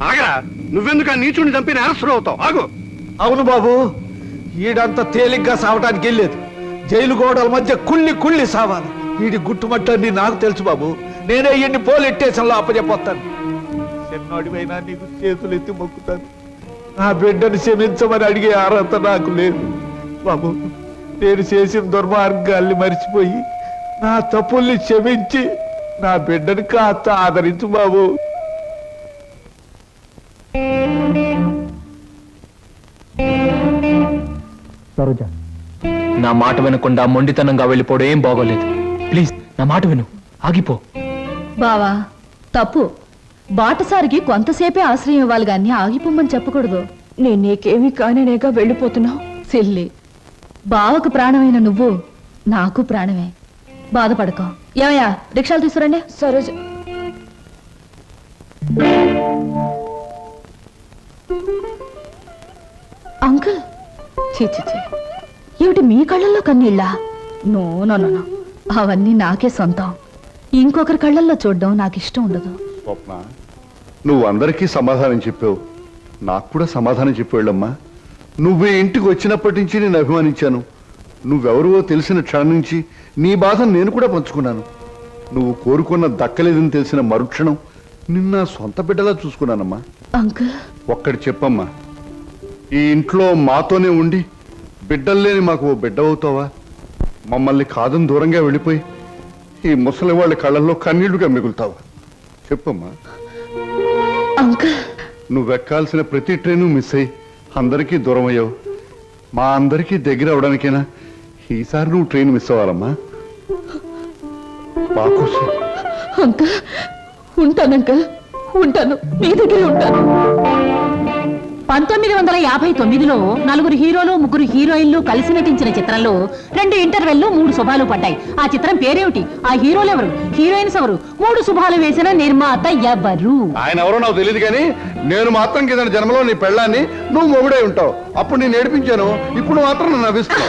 ఆగరా, నువ్వెందుకు ఆ నీచుని చంపి నేరస్తుడు అవుతావు? ఆగు. అవును బాబు, ఈడంత తేలిగ్గా సావటానికి వెళ్ళలేదు. జైలు గోడల మధ్య కుళ్ళి సావాలి. వీడి గుట్టుమట్టని నాకు తెలుసు బాబు. నేనే ఈయన్ని పోలీస్ స్టేషన్లో అప్పచెప్పొస్తాను. చిన్నోడివైనా నీకు చేతులు ఎత్తి మొక్కుతాను. నా బిడ్డను క్షమించమని అడిగే అర్హత నాకు లేదు బాబు. నేను చేసిన దుర్మార్గాల్ని మర్చిపోయి నా తప్పుల్ని క్షమించి నా బిడ్డని కాస్త ఆదరించు బాబు. నా మాట వినకుండా మొండితనంగా వెళ్ళిపోవడం ఏం బాగోలేదు. ప్లీజ్ నా మాట విను, ఆగిపో. బావా తప్పు. బాటసారికి కొంతసేపే ఆశ్రయం ఇవ్వాలి గాని ఆగిపోమ్మని చెప్పకూడదు. నేను నీకేమీ కానేనేగా వెళ్ళిపోతున్నావు. సిల్లి, బావకు ప్రాణమైన నువ్వు నాకు ప్రాణమే. బాధపడకో. ఏమయ్యా, రిక్షాలు తీసుకురండి. సరోజ, అంకుల్, చీ చీ చీ, ఏమిటి మీ కళ్ళల్లో కన్నీళ్ళా? నో నో నో నో, అవన్నీ నాకే సొంతం. ఇంకొకరి కళ్ళల్లో చూడడం నాకు ఇష్టం ఉండదు. స్వప్న, నువ్వు అందరికీ సమాధానం చెప్పావు, నాకు కూడా సమాధానం చెప్పాళ్ళమ్మా. నువ్వు ఈ ఇంటికి వచ్చినప్పటి నుంచి నేను అభిమానించాను. నువ్వెవరువో తెలిసిన క్షణం నుంచి నీ బాధను నేను కూడా పంచుకున్నాను. నువ్వు కోరుకున్న దక్కలేదని తెలిసిన మరుక్షణం నిన్న సొంత బిడ్డలా చూసుకున్నానమ్మా. అంకుల్, ఒక్కటి చెప్పమ్మా, ఈ ఇంట్లో మాతోనే ఉండి బిడ్డల్లేని మాకు ఓ బిడ్డ అవుతావా? మమ్మల్ని కాదని దూరంగా వెళ్ళిపోయి ఈ ముసలి వాళ్ళ కళ్ళల్లో కన్నీళ్లుగా మిగులుతావా? చెప్పమ్మా. అంకుల్, నువ్వెక్కాల్సిన ప్రతి ట్రైను మిస్ అయ్యి అందరికీ దూరం అయ్యావు. మా అందరికీ దగ్గర అవడానికైనా ఈసారి నువ్వు ట్రైన్ మిస్ అవ్వాలమ్మా. బాకోసం అంకుల్, ఉంటాను అంకుల్, ఉంటాను, మీ దగ్గరే ఉంటాను. 1959లో నలుగురు హీరోలు ముగ్గురు హీరోయిన్లు కలిసి నటించిన చిత్రంలో 2 ఇంటర్వెల్లు 3 శుభాలు పడ్డాయి. ఆ చిత్రం పేరేమిటి? ఆ హీరోలు ఎవరు? హీరోయిన్స్ ఎవరు? 3 శుభాలు వేసిన నిర్మాత ఎవరు? ఆయన ఎవరో నాకు తెలియదు కానీ నేను మాత్రం కింద జన్మలో నీ పెళ్ళాన్ని నువ్వు మొగుడై ఉంటావు. అప్పుడు నేను ఏడిపించాను, ఇప్పుడు మాత్రం నన్ను నవ్విస్తున్నావు.